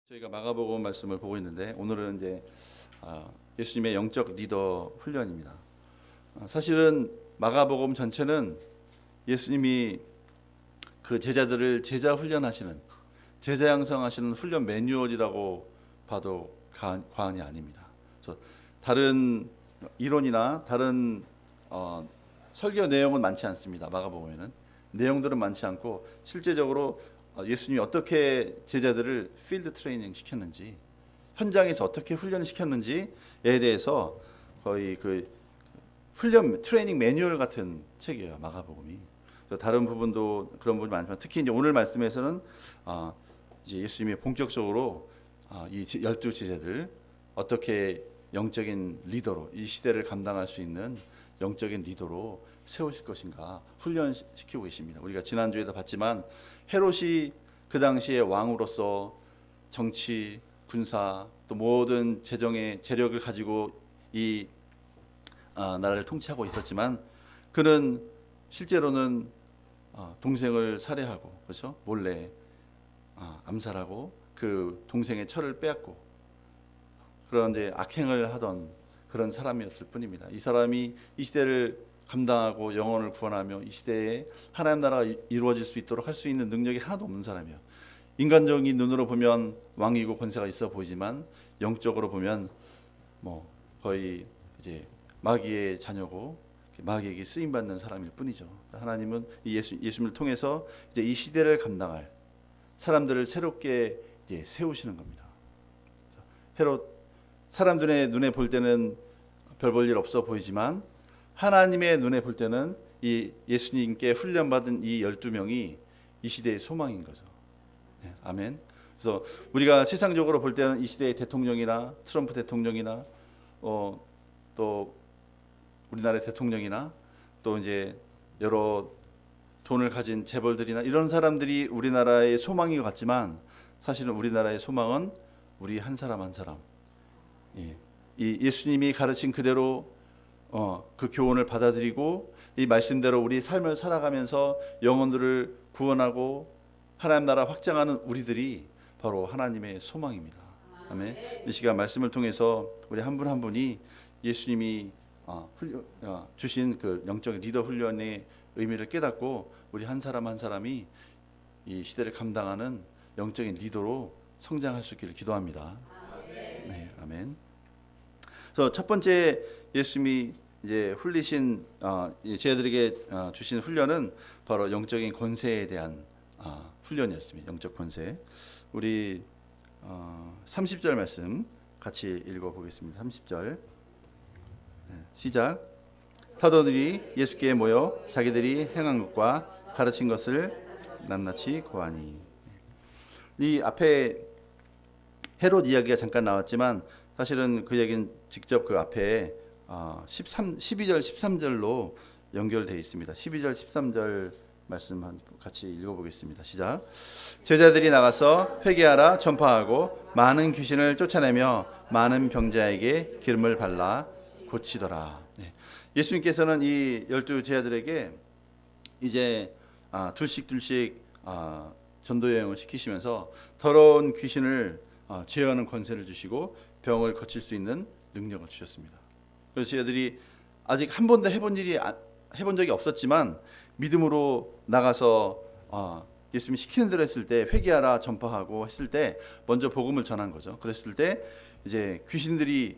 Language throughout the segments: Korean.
저희가 마가복음 말씀을 보고 있는데 오늘은 이제 예수님의 영적 리더 훈련입니다. 사실은 마가복음 전체는 예수님이 그 제자들을 제자 훈련하시는, 제자 양성하시는 훈련 매뉴얼이라고 봐도 과언이 아닙니다. 그래서 다른 이론이나 다른 설교 내용은 많지 않습니다. 마가복음에는 내용들은 많지 않고 실제적으로 예수님이 어떻게 제자들을 필드 트레이닝 시켰는지, 현장에서 어떻게 훈련을 시켰는지에 대해서 거의 그 훈련 트레이닝 매뉴얼 같은 책이에요, 마가복음이. 다른 부분도 그런 부분이 많지만 특히 이제 오늘 말씀에서는 이제 예수님이 본격적으로 이 12 제자들 어떻게 영적인 리더로 이 시대를 감당할 수 있는 영적인 리더로 세우실 것인가 훈련시키고 계십니다. 우리가 지난주에도 봤지만 헤롯이 그 당시에 왕으로서 정치, 군사 또 모든 재정의 재력을 가지고 이 나라를 통치하고 있었지만 그는 실제로는 동생을 살해하고, 그렇죠? 몰래 암살하고 그 동생의 철을 빼앗고 그런데 악행을 하던 그런 사람이었을 뿐입니다. 이 사람이 이 시대를 감당하고 영혼을 구원하며 이 시대에 하나님 나라가 이루어질 수 있도록 할 수 있는 능력이 하나도 없는 사람이에요. 인간적인 눈으로 보면 왕이고 권세가 있어 보이지만 영적으로 보면 뭐 거의 이제 마귀의 자녀고 마귀에게 쓰임 받는 사람일 뿐이죠. 하나님은 이 예수님을 통해서 이제 이 시대를 감당할 사람들을 새롭게 이제 세우시는 겁니다. 헤롯 사람들의 눈에 볼 때는 별 볼 일 없어 보이지만 하나님의 눈에 볼 때는 이 예수님께 훈련받은 이 12명이 이 시대의 소망인 거죠. 네, 아멘. 그래서 우리가 세상적으로 볼 때는 이 시대의 대통령이나 트럼프 대통령이나 또 우리나라의 대통령이나 또 이제 여러 돈을 가진 재벌들이나 이런 사람들이 우리나라의 소망인 것 같지만 사실은 우리나라의 소망은 우리 한 사람 한 사람. 이 예수님이 가르친 그대로 그 교훈을 받아들이고 이 말씀대로 우리 삶을 살아가면서 영혼들을 구원하고 하나님 나라 확장하는 우리들이 바로 하나님의 소망입니다. 아멘. 이 시간 말씀을 통해서 우리 한 분 한 분이 예수님이 주신 그 영적 리더 훈련의 의미를 깨닫고 우리 한 사람 한 사람이 이 시대를 감당하는 영적인 리더로 성장할 수 있기를 기도합니다. 네, 아멘. 그래서 첫 번째 예수님이 이제 훌리신 제자들에게 주신 훈련은 바로 영적인 권세에 대한 훈련이었습니다. 영적 권세. 우리 30절 말씀 같이 읽어보겠습니다. 30절 시작. 사도들이 예수께 모여 자기들이 행한 것과 가르친 것을 낱낱이 고하니. 이 앞에 헤롯 이야기가 잠깐 나왔지만 사실은 그 얘기는 직접 그 앞에 12절 13절로 연결되어 있습니다. 12절 13절 말씀 같이 읽어보겠습니다. 시작. 제자들이 나가서 회개하라 전파하고 많은 귀신을 쫓아내며 많은 병자에게 기름을 발라 고치더라. 네. 예수님께서는 이 12 제자들에게 이제 둘씩 전도 여행을 시키시면서 더러운 귀신을 제어하는 권세를 주시고 병을 고칠 수 있는 능력을 주셨습니다. 그래서 제자들이 아직 한 번도 해본 적이 없었지만 믿음으로 나가서 예수님이 시키는 대로 했을 때 회개하라 전파하고 했을 때 먼저 복음을 전한 거죠. 그랬을 때 이제 귀신들이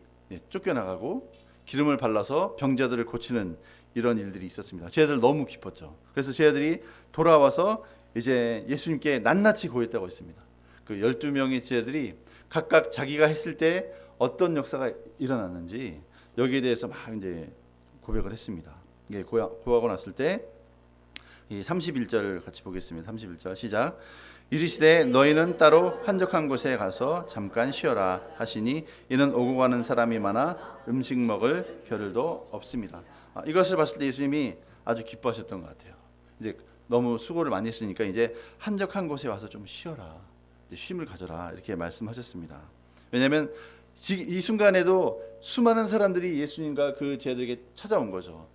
쫓겨나가고 기름을 발라서 병자들을 고치는 이런 일들이 있었습니다. 제자들 너무 기뻤죠. 그래서 제자들이 돌아와서 이제 예수님께 낱낱이 고했다고 했습니다. 그 12명의 제자들이 각각 자기가 했을 때 어떤 역사가 일어났는지 여기에 대해서 막 이제 고백을 했습니다. 이게 고하고 났을 때 이 31절 같이 보겠습니다. 31절 시작. 이르시되 너희는 따로 한적한 곳에 가서 잠깐 쉬어라 하시니 이는 오고 가는 사람이 많아 음식 먹을 겨를도 없습니다. 이것을 봤을 때 예수님이 아주 기뻐하셨던 것 같아요. 이제 너무 수고를 많이 했으니까 이제 한적한 곳에 와서 좀 쉬어라, 쉼을 가져라 이렇게 말씀하셨습니다. 왜냐하면 이 순간에도 수많은 사람들이 예수님과 그 제자들에게 찾아온 거죠.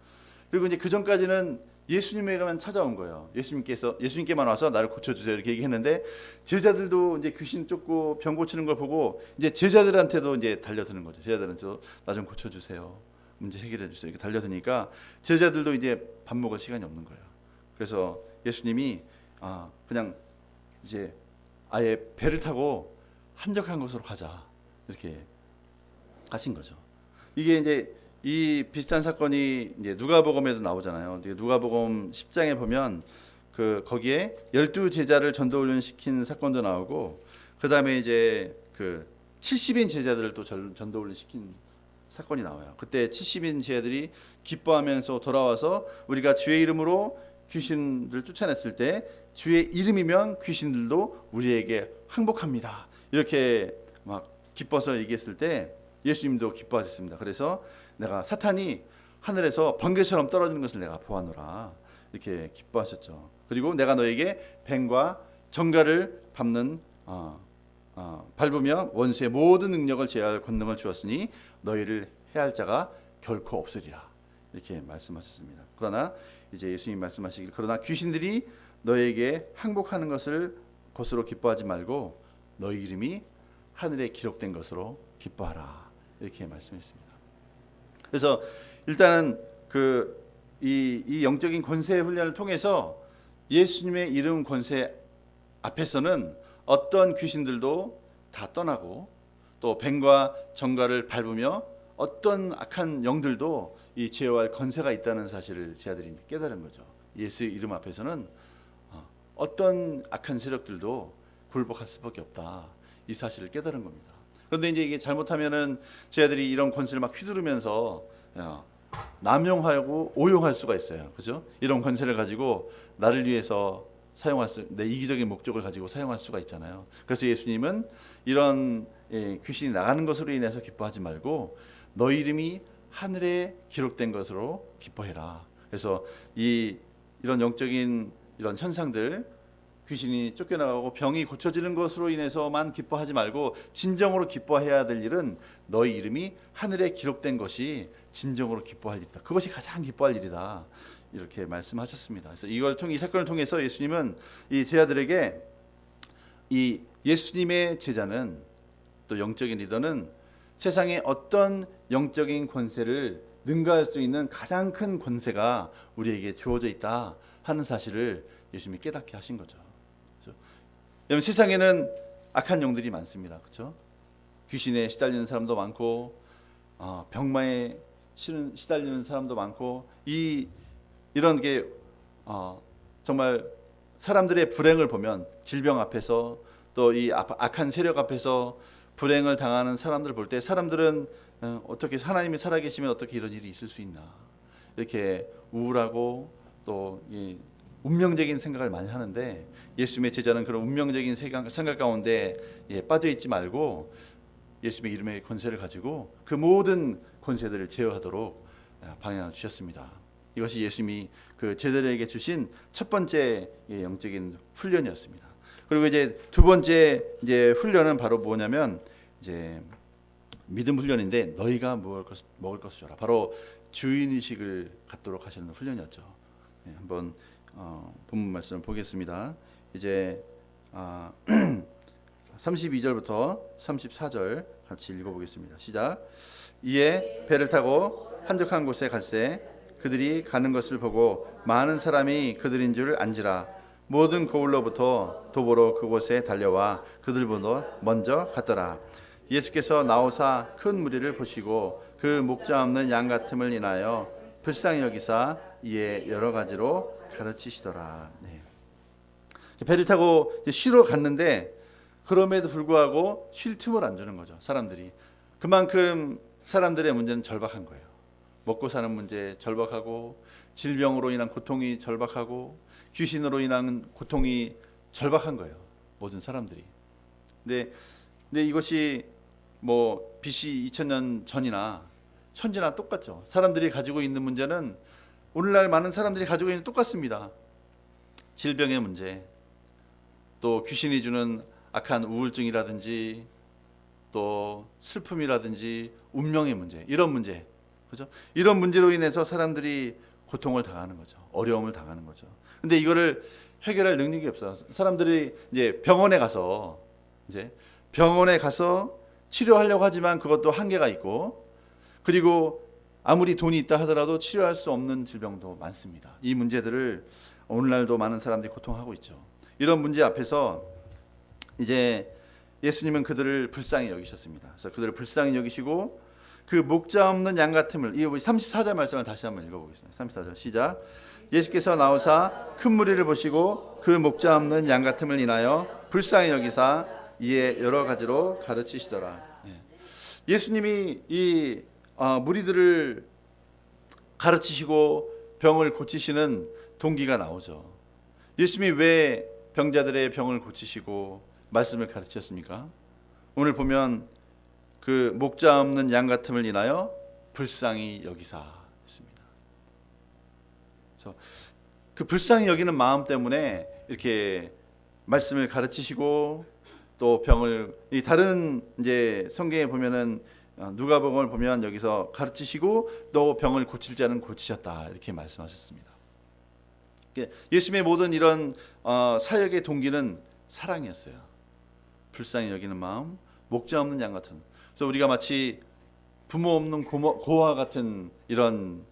그리고 이제 그 전까지는 예수님에게만 찾아온 거예요. 예수님께만 와서 나를 고쳐주세요 이렇게 얘기했는데 제자들도 이제 귀신 쫓고 병 고치는 걸 보고 이제 제자들한테도 이제 달려드는 거죠. 제자들한테도 나 좀 고쳐주세요, 문제 해결해 주세요 이렇게 달려드니까 제자들도 이제 밥 먹을 시간이 없는 거예요. 그래서 예수님이 그냥 이제 아예 배를 타고 한적한 곳으로 가자 이렇게 가신 거죠. 이게 이제 이 비슷한 사건이 이제 누가복음에도 나오잖아요. 누가복음 10장에 보면 거기에 12제자를 전도훈련 시킨 사건도 나오고 그다음에 이제 70인 제자들을 또 전도훈련 시킨 사건이 나와요. 그때 70인 제자들이 기뻐하면서 돌아와서 우리가 주의 이름으로 귀신들 쫓아냈을 때 주의 이름이면 귀신들도 우리에게 항복합니다 이렇게 막 기뻐서 얘기했을 때 예수님도 기뻐하셨습니다. 그래서 내가 사탄이 하늘에서 번개처럼 떨어지는 것을 내가 보아노라 이렇게 기뻐하셨죠. 그리고 내가 너에게 뱀과 정갈을 밟으며 원수의 모든 능력을 제어할 권능을 주었으니 너희를 해할 자가 결코 없으리라 이렇게 말씀하셨습니다. 그러나 이제 예수님 말씀하시길 그러나 귀신들이 너에게 항복하는 것으로 기뻐하지 말고 너희 이름이 하늘에 기록된 것으로 기뻐하라 이렇게 말씀했습니다. 그래서 일단은 이 영적인 권세 훈련을 통해서 예수님의 이름 권세 앞에서는 어떤 귀신들도 다 떠나고 또 뱀과 정갈을 밟으며 어떤 악한 영들도 이 제어할 권세가 있다는 사실을 제자들이 깨달은 거죠. 예수의 이름 앞에서는 어떤 악한 세력들도 굴복할 수밖에 없다 이 사실을 깨달은 겁니다. 그런데 이제 이게 잘못하면은 제자들이 이런 권세를 막 휘두르면서 남용하고 오용할 수가 있어요. 그죠? 이런 권세를 가지고 나를 위해서 내 이기적인 목적을 가지고 사용할 수가 있잖아요. 그래서 예수님은 이런 귀신이 나가는 것으로 인해서 기뻐하지 말고 너희 이름이 하늘에 기록된 것으로 기뻐해라. 그래서 이런 영적인 이런 현상들, 귀신이 쫓겨나가고 병이 고쳐지는 것으로 인해서만 기뻐하지 말고 진정으로 기뻐해야 될 일은 너희 이름이 하늘에 기록된 것이 진정으로 기뻐할 일이다. 그것이 가장 기뻐할 일이다. 이렇게 말씀하셨습니다. 그래서 이 사건을 통해서 예수님은 이 제자들에게 이 예수님의 제자는 또 영적인 리더는 세상에 어떤 영적인 권세를 능가할 수 있는 가장 큰 권세가 우리에게 주어져 있다 하는 사실을 예수님이 깨닫게 하신 거죠. 왜냐하면 세상에는 악한 영들이 많습니다. 그렇죠? 귀신에 시달리는 사람도 많고 병마에 시달리는 사람도 많고 이런 게 정말 사람들의 불행을 보면 질병 앞에서 또 이 악한 세력 앞에서 불행을 당하는 사람들을 볼 때 사람들은 어떻게 하나님이 살아계시면 어떻게 이런 일이 있을 수 있나 이렇게 우울하고 또 운명적인 생각을 많이 하는데 예수님의 제자는 그런 운명적인 생각 가운데 빠져 있지 말고 예수님의 이름의 권세를 가지고 그 모든 권세들을 제어하도록 방향을 주셨습니다. 이것이 예수님이 그 제자들에게 주신 첫 번째 영적인 훈련이었습니다. 그리고 이제 두 번째 훈련은 바로 뭐냐면 이제 믿음 훈련인데 너희가 먹을 것을 줘라. 바로 주인 의식을 갖도록 하시는 훈련이었죠. 한번 본문 말씀을 보겠습니다. 이제 32절부터 34절 같이 읽어보겠습니다. 시작. 이에 배를 타고 한적한 곳에 갈새 그들이 가는 것을 보고 많은 사람이 그들인 줄 안지라. 모든 거울로부터 도보로 그곳에 달려와 그들보다 먼저 갔더라. 예수께서 나오사 큰 무리를 보시고 그 목자 없는 양 같음을 인하여 불쌍히 여기사 이에 여러 가지로 가르치시더라. 배를 타고 쉬러 갔는데 그럼에도 불구하고 쉴 틈을 안 주는 거죠. 사람들이 그만큼 사람들의 문제는 절박한 거예요. 먹고 사는 문제 절박하고 질병으로 인한 고통이 절박하고 귀신으로 인한 고통이 절박한 거예요. 모든 사람들이. 근데 이것이 뭐 BC 2000년 전이나 현재나 똑같죠. 사람들이 가지고 있는 문제는 오늘날 많은 사람들이 가지고 있는 똑같습니다. 질병의 문제, 또 귀신이 주는 악한 우울증이라든지 또 슬픔이라든지 운명의 문제, 이런 문제, 그죠? 이런 문제로 인해서 사람들이 고통을 당하는 거죠. 어려움을 당하는 거죠. 근데 이거를 해결할 능력이 없어요. 사람들이 이제 병원에 가서 치료하려고 하지만 그것도 한계가 있고, 그리고 아무리 돈이 있다 하더라도 치료할 수 없는 질병도 많습니다. 이 문제들을 오늘날도 많은 사람들이 고통하고 있죠. 이런 문제 앞에서 이제 예수님은 그들을 불쌍히 여기셨습니다. 그래서 그들을 불쌍히 여기시고 그 목자 없는 양 같음을, 이 34절 말씀을 다시 한번 읽어보겠습니다. 34절 시작. 예수께서 나오사 큰 무리를 보시고 그 목자 없는 양 같음을 인하여 불쌍히 여기사 이에 여러 가지로 가르치시더라. 예수님이 이 무리들을 가르치시고 병을 고치시는 동기가 나오죠. 예수님이 왜 병자들의 병을 고치시고 말씀을 가르치셨습니까? 오늘 보면 그 목자 없는 양 같음을 인하여 불쌍히 여기사 했습니다. 그래서 그 불쌍히 여기는 마음 때문에 이렇게 말씀을 가르치시고 또 병을, 이 다른 이제 성경에 보면은 누가복음을 보면 여기서 가르치시고 또 병을 고칠 자는 고치셨다 이렇게 말씀하셨습니다. 예수님의 모든 이런 사역의 동기는 사랑이었어요. 불쌍히 여기는 마음, 목자 없는 양 같은. 그래서 우리가 마치 부모 없는 고아 같은 이런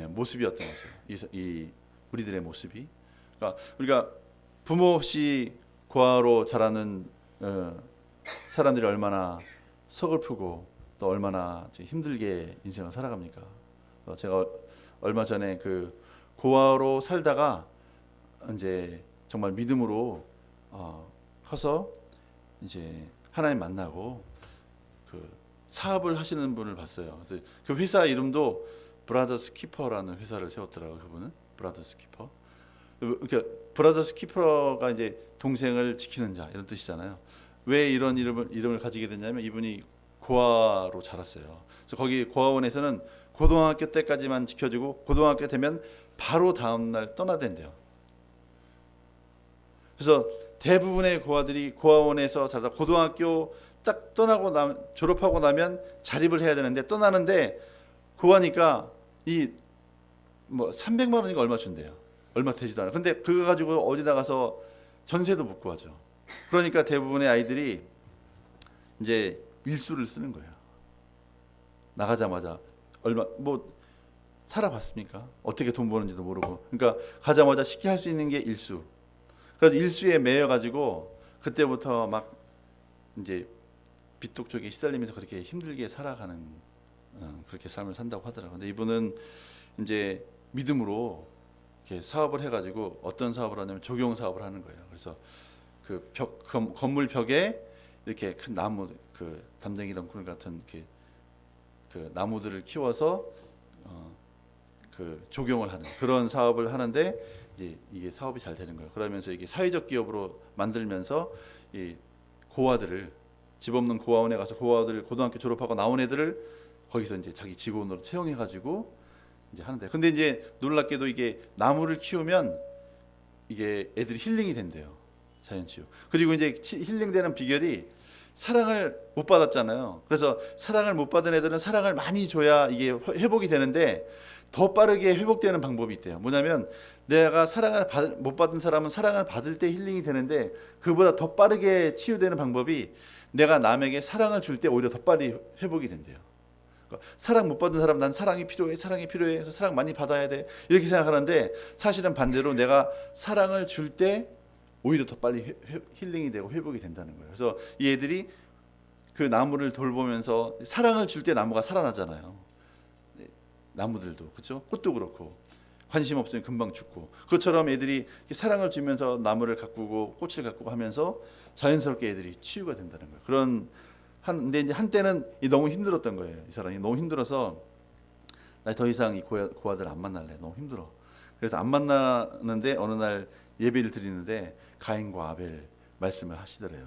모습이었던 거죠. 이 우리들의 모습이. 그러니까 우리가 부모 없이 고아로 자라는 사람들이 얼마나 서글프고 또 얼마나 힘들게 인생을 살아갑니까? 제가 얼마 전에 그 고아로 살다가 이제 정말 믿음으로 커서 이제 하나님 만나고 그 사업을 하시는 분을 봤어요. 그래서 그 회사 이름도 브라더스 키퍼라는 회사를 세웠더라고요. 그분은 브라더스 키퍼. 그러니까 브라더스 키퍼가 이제 동생을 지키는 자 이런 뜻이잖아요. 왜 이런 이름을 가지게 됐냐면 이분이 고아로 자랐어요. 그래서 거기 고아원에서는 고등학교 때까지만 지켜주고 고등학교 되면 바로 다음 날 떠나댄대요. 그래서 대부분의 고아들이 고아원에서 자라다 고등학교 딱 졸업하고 나면 자립을 해야 되는데 떠나는데 고아니까 이 뭐 300만 원인가 얼마 준대요. 얼마 되지도 않아요. 근데 그거 가지고 어디 나가서 전세도 못 구하죠. 그러니까 대부분의 아이들이 이제 일수를 쓰는 거예요. 나가자마자 얼마 뭐 살아봤습니까? 어떻게 돈 버는지도 모르고. 그러니까 가자마자 쉽게 할 수 있는 게 일수. 그래서 일수에 매여 가지고 그때부터 막 이제 빚독 쪽에 시달리면서 그렇게 힘들게 살아가는 그렇게 삶을 산다고 하더라고요. 근데 이분은 이제 믿음으로 이렇게 사업을 해가지고 어떤 사업을 하냐면 조경 사업을 하는 거예요. 그래서 그 건물 벽에 이렇게 큰 나무, 그 담쟁이 덩굴 같은 이렇게 그 나무들을 키워서 그 조경을 하는 그런 사업을 하는데 이게 사업이 잘 되는 거예요. 그러면서 이게 사회적 기업으로 만들면서 이 고아들을 집 없는 고아원에 가서 고아들을 고등학교 졸업하고 나온 애들을 거기서 이제 자기 직원으로 채용해가지고 이제 하는데, 근데 이제 놀랍게도 이게 나무를 키우면 이게 애들이 힐링이 된대요. 자연치유. 그리고 이제 힐링되는 비결이 사랑을 못 받았잖아요. 그래서 사랑을 못 받은 애들은 사랑을 많이 줘야 이게 회복이 되는데 더 빠르게 회복되는 방법이 있대요. 뭐냐면 내가 사랑을 못 받은 사람은 사랑을 받을 때 힐링이 되는데 그보다 더 빠르게 치유되는 방법이 내가 남에게 사랑을 줄 때 오히려 더 빨리 회복이 된대요. 그러니까 사랑 못 받은 사람, 난 사랑이 필요해, 사랑이 필요해, 그래서 사랑 많이 받아야 돼 이렇게 생각하는데 사실은 반대로 내가 사랑을 줄 때 오히려 더 빨리 힐링이 되고 회복이 된다는 거예요. 그래서 이 애들이 그 나무를 돌보면서 사랑을 줄 때 나무가 살아나잖아요. 나무들도 그렇죠? 꽃도 그렇고 관심 없으면 금방 죽고, 그것처럼 애들이 사랑을 주면서 나무를 가꾸고 꽃을 가꾸고 하면서 자연스럽게 애들이 치유가 된다는 거예요. 근데 이제 한때는 너무 힘들었던 거예요. 이 사람이 너무 힘들어서 나 더 이상 이 고아들 안 만날래. 너무 힘들어. 그래서 안 만나는데 어느 날 예배를 드리는데 가인과 아벨 말씀을 하시더래요.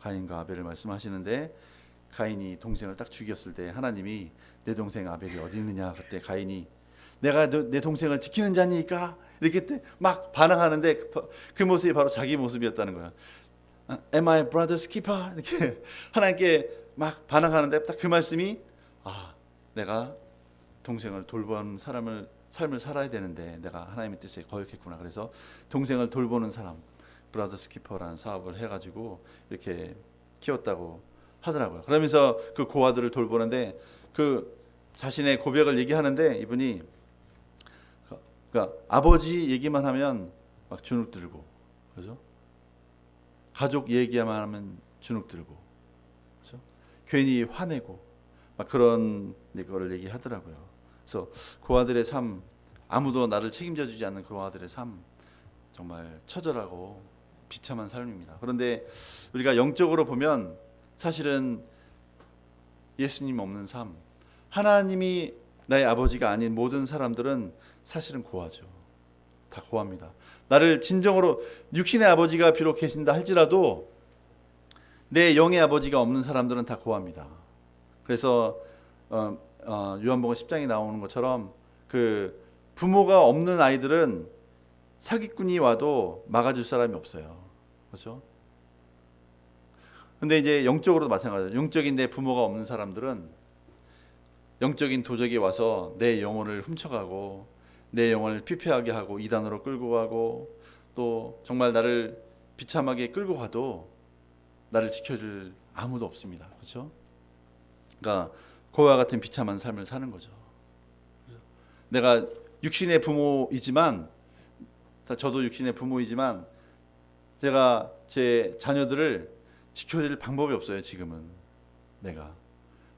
가인과 아벨을 말씀하시는데 가인이 동생을 딱 죽였을 때 하나님이 내 동생 아벨이 어디 있느냐, 그때 가인이 내가 내 동생을 지키는 자니까 이렇게 막 반항하는데 그 모습이 바로 자기 모습이었다는 거야. Am I brother's keeper? 이렇게 하나님께 막 반항하는데 딱 그 말씀이 내가 동생을 돌보는 사람을 삶을 살아야 되는데 내가 하나님의 뜻에 거역했구나. 그래서 동생을 돌보는 사람, 브라더스 키퍼라는 사업을 해가지고 이렇게 키웠다고 하더라고요. 그러면서 그 고아들을 돌보는데 그 자신의 고백을 얘기하는데 이분이 그러니까 아버지 얘기만 하면 막 주눅 들고, 그죠? 가족 얘기만 하면 주눅 들고, 그죠? 괜히 화내고 막 그런 거를 얘기하더라고요. 그래서 고아들의 삶, 아무도 나를 책임져 주지 않는 고아들의 삶, 정말 처절하고 비참한 삶입니다. 그런데 우리가 영적으로 보면 사실은 예수님 없는 삶, 하나님이 나의 아버지가 아닌 모든 사람들은 사실은 고아죠. 다 고아입니다. 나를 진정으로 육신의 아버지가 비록 계신다 할지라도 내 영의 아버지가 없는 사람들은 다 고아입니다. 그래서 요한복음 10장에 나오는 것처럼 그 부모가 없는 아이들은 사기꾼이 와도 막아줄 사람이 없어요. 그렇죠? 근데 이제 영적으로도 마찬가지예요. 영적인 내 부모가 없는 사람들은 영적인 도적이 와서 내 영혼을 훔쳐가고 내 영혼을 피폐하게 하고 이단으로 끌고 가고 또 정말 나를 비참하게 끌고 가도 나를 지켜줄 아무도 없습니다. 그렇죠? 그러니까 고아와 같은 비참한 삶을 사는 거죠. 내가 육신의 부모이지만, 저도 육신의 부모이지만 제가 제 자녀들을 지켜줄 방법이 없어요. 지금은 내가.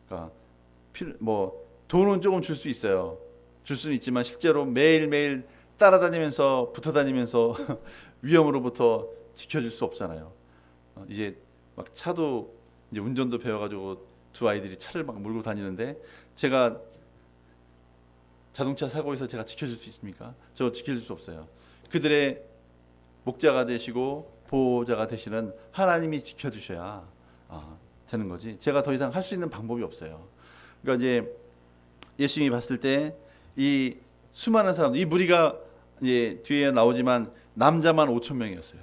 그러니까 뭐 돈은 조금 줄 수 있어요. 줄 수는 있지만 실제로 매일매일 따라다니면서 붙어다니면서 위험으로부터 지켜줄 수 없잖아요. 이제 막 차도 이제 운전도 배워가지고 두 아이들이 차를 막 몰고 다니는데 제가 자동차 사고에서 제가 지켜줄 수 있습니까? 저 지켜줄 수 없어요. 그들의 목자가 되시고 보호자가 되시는 하나님이 지켜주셔야 되는 거지. 제가 더 이상 할 수 있는 방법이 없어요. 그러니까 이제 예수님이 봤을 때 이 수많은 사람들, 이 무리가 이제 뒤에 나오지만 남자만 5천 명이었어요.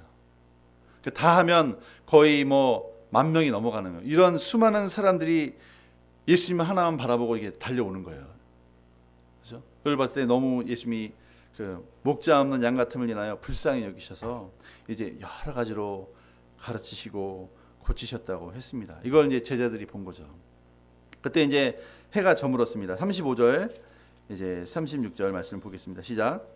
다 하면 거의 뭐 10,000명이 넘어가는 거예요. 이런 수많은 사람들이 예수님 하나만 바라보고 이게 달려오는 거예요. 그렇죠? 그걸 봤을 때 너무 예수님이 그 목자 없는 양 같음을 인하여 불쌍히 여기셔서 이제 여러 가지로 가르치시고 고치셨다고 했습니다. 이걸 이제 제자들이 본 거죠. 그때 이제 해가 저물었습니다. 35절 이제 36절 말씀 보겠습니다. 시작.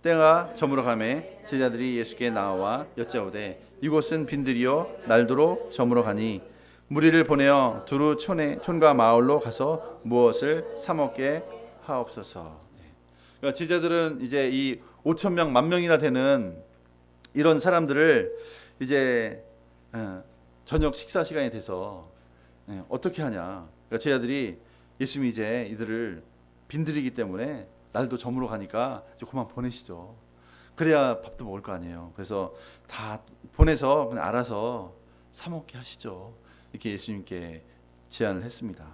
때가 저물어 가매 제자들이 예수께 나와 여짜오되 이곳은 빈들이요 날도록 저물어 가니 무리를 보내어 두루 촌과 마을로 가서 무엇을 사 먹게 하옵소서. 그러니까 제자들은 이제 이 5,000명, 10,000명이나 되는 이런 사람들을 이제 저녁 식사 시간이 돼서 어떻게 하냐. 그러니까 제자들이 예수님이 이제 이들을 빈들이기 때문에 날도 저물어 가니까 이제 그만 보내시죠. 그래야 밥도 먹을 거 아니에요. 그래서 다 보내서 그냥 알아서 사 먹게 하시죠. 이렇게 예수님께 제안을 했습니다.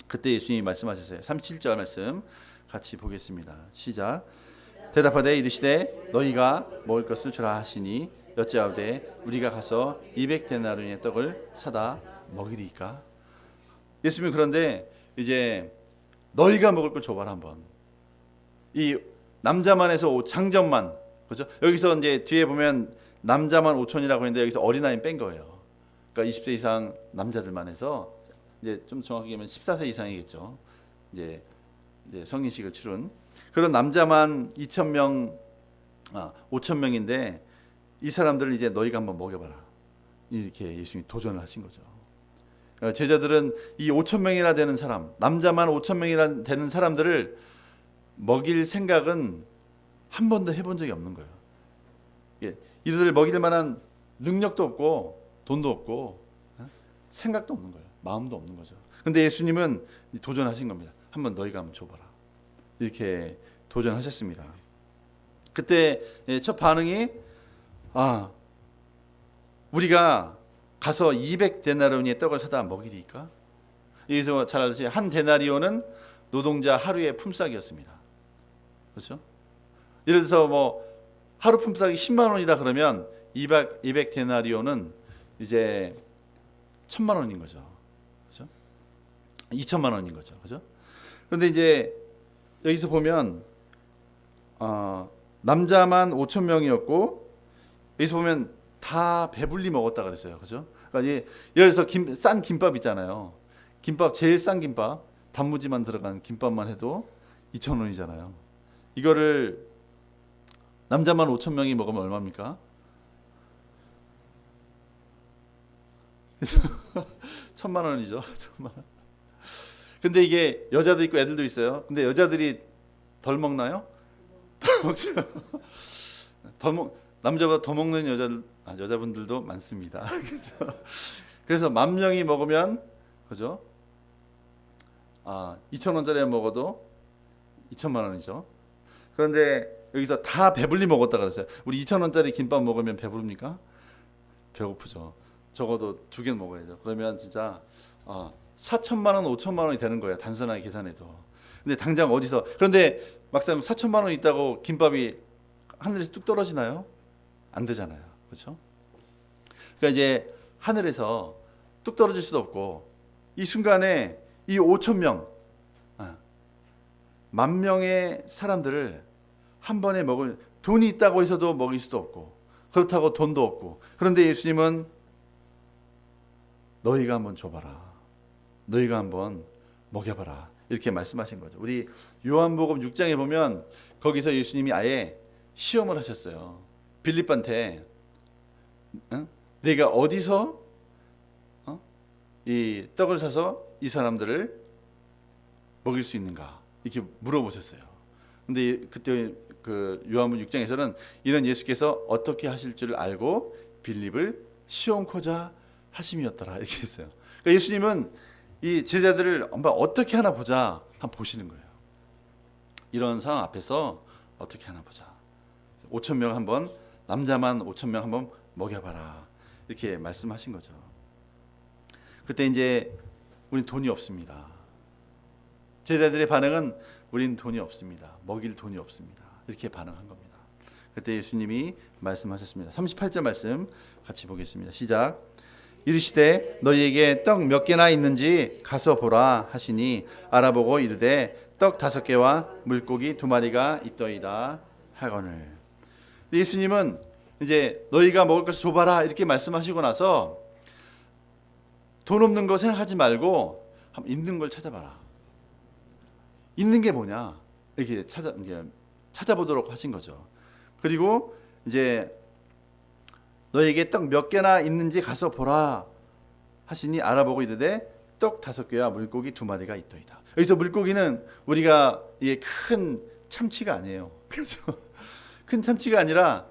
그때 예수님이 말씀하셨어요. 37절 말씀 같이 보겠습니다. 시작. 대답하되 이르시되 너희가 먹을 것을 주라 하시니 여짜오되 우리가 가서 200데나리온의 떡을 사다 먹이리까. 예수님이 그런데 이제 너희가 먹을 걸 줘봐라 한번. 이 남자만 해서 장정만, 그렇죠? 여기서 이제 뒤에 보면 남자만 5천이라고 했는데 여기서 어린아이 뺀 거예요. 그러니까 20세 이상 남자들만 해서 이제 좀 정확하게 하면 14세 이상이겠죠. 이제 성인식을 치른 그런 남자만 2,000명, 5,000명인데 이 사람들을 이제 너희가 한번 먹여봐라. 이렇게 예수님이 도전을 하신 거죠. 제자들은 이 5,000명이나 되는 사람, 남자만 5,000명이나 되는 사람들을 먹일 생각은 한 번도 해본 적이 없는 거예요. 이들을 먹일 만한 능력도 없고 돈도 없고 생각도 없는 거예요. 마음도 없는 거죠. 근데 예수님은 도전하신 겁니다. 한번 너희가 한번 줘봐라. 이렇게 도전하셨습니다. 그때 첫 반응이 우리가 가서 200데나리온의 떡을 사다 먹이리까? 여기서 잘 알듯이 한 데나리온은 노동자 하루의 품삯이었습니다. 그렇죠? 예를 들어서 뭐 하루 품삯이 10만 원이다 그러면 200데나리온은 이제 1,000만 원인 거죠. 그렇죠? 2천만 원인 거죠. 그렇죠? 그런데 이제 여기서 보면 남자만 5천 명이었고 여기서 보면 다 배불리 먹었다 그랬어요. 그죠? 그러니까 예를 들어서 싼 김밥 있잖아요. 김밥 제일 싼 김밥 단무지만 들어간 김밥만 해도 2,000원이잖아요. 이거를 남자만 5천 명이 먹으면 얼마입니까? 1,000만 원이죠. 1,000만 원. 근데 이게 여자도 있고 애들도 있어요. 근데 여자들이 덜 먹나요? 덜 먹죠. 남자보다 더 먹는 여자분들도 많습니다. 그죠? 그래서 10,000명이 먹으면 그죠? 2,000원짜리 먹어도 2천만 원이죠. 그런데 여기서 다 배불리 먹었다 그랬어요. 우리 2,000원짜리 김밥 먹으면 배부릅니까? 배고프죠. 적어도 2개 먹어야죠. 그러면 진짜 4천만 원, 5천만 원이 되는 거예요. 단순하게 계산해도. 근데 당장 어디서 그런데 막상 4천만 원 있다고 김밥이 하늘에서 뚝 떨어지나요? 안 되잖아요. 그렇죠? 그러니까 이제 하늘에서 뚝 떨어질 수도 없고 이 순간에 이 5천 명, 10,000명의 사람들을 한 번에 먹을 돈이 있다고 해서도 먹일 수도 없고 그렇다고 돈도 없고 그런데 예수님은 너희가 한번 줘봐라. 너희가 한번 먹여봐라. 이렇게 말씀하신 거죠. 우리 요한복음 6장에 보면 거기서 예수님이 아예 시험을 하셨어요. 빌립한테 내가 어디서 이 떡을 사서 이 사람들을 먹일 수 있는가 이렇게 물어보셨어요. 근데 그때 그 요한복음 6장에서는 이런 예수께서 어떻게 하실 줄 알고 빌립을 시험코자 하심이었더라 이렇게 했어요. 그러니까 예수님은 이 제자들을 한번 어떻게 하나 보자 한번 보시는 거예요. 이런 상황 앞에서 어떻게 하나 보자. 5천 명 한번 남자만 5천 명 한번 먹여봐라 이렇게 말씀하신 거죠. 그때 이제 우린 돈이 없습니다. 제자들의 반응은 우린 돈이 없습니다. 먹일 돈이 없습니다. 이렇게 반응한 겁니다. 그때 예수님이 말씀하셨습니다. 38절 말씀 같이 보겠습니다. 시작. 이르시되 너희에게 떡 몇 개나 있는지 가서 보라 하시니 알아보고 이르되 떡 5개와 물고기 2마리가 있더이다 하거늘. 예수님은 이제 너희가 먹을 것을 줘봐라 이렇게 말씀하시고 나서 돈 없는 거 생각하지 말고 한번 있는 걸 찾아봐라. 있는 게 뭐냐 이렇게 찾아보도록 하신 거죠. 그리고 이제 너에게 떡 몇 개나 있는지 가서 보라 하시니 알아보고 이르되 떡 5개와 물고기 2마리가 있더이다. 여기서 물고기는 우리가 이게 큰 참치가 아니에요. 그렇죠? 큰 참치가 아니라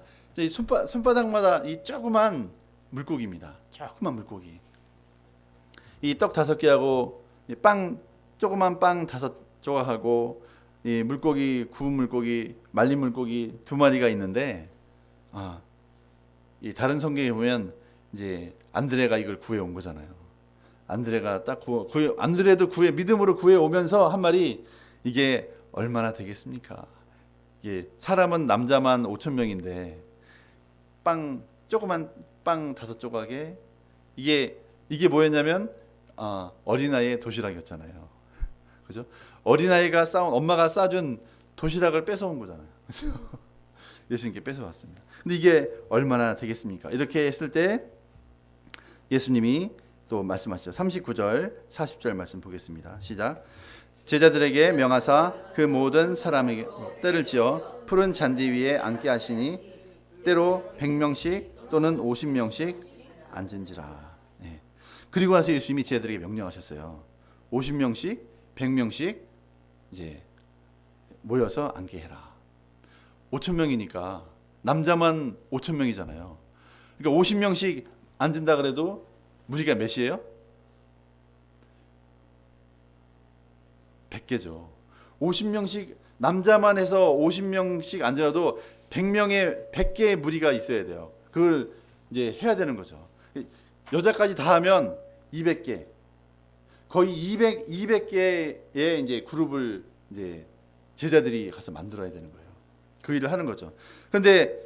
손바닥마다 이 조그만 물고기입니다. 조그만 물고기. 이 떡 5개하고 빵 조그만 빵 5조각하고 이 물고기 구운 물고기 말린 물고기 2마리가 있는데 이 다른 성경에 보면 이제 안드레가 이걸 구해 온 거잖아요. 안드레가 딱 안드레도 믿음으로 구해 오면서 한 말이 이게 얼마나 되겠습니까? 이게 사람은 남자만 5천 명인데 조그만 빵 5조각에 이게 뭐였냐면 어린아이의 도시락이었잖아요. 그죠? 어린아이가 엄마가 싸준 도시락을 뺏어온 거잖아요. 예수님께 뺏어왔습니다. 근데 이게 얼마나 되겠습니까? 이렇게 했을 때 예수님이 또 말씀하시죠. 39절 40절 말씀 보겠습니다. 시작. 제자들에게 명하사 그 모든 사람에게 때를 지어 푸른 잔디 위에 앉게 하시니 때로 100명씩 또는 50명씩 앉은지라. 네. 그리고 나서 예수님이 제자들에게 명령하셨어요. 50명씩 100명씩 이제 모여서 앉게 해라. 5천 명이니까 남자만 5천 명이잖아요. 그러니까 50명씩 앉는다 그래도 무리가 몇이에요? 100개죠. 50명씩 남자만 해서 50명씩 앉으라도 100개의 무리가 있어야 돼요. 그걸 이제 해야 되는 거죠. 여자까지 다 하면 200개. 거의 200개의 이제 그룹을 이제 제자들이 가서 만들어야 되는 거예요. 그 일을 하는 거죠. 그런데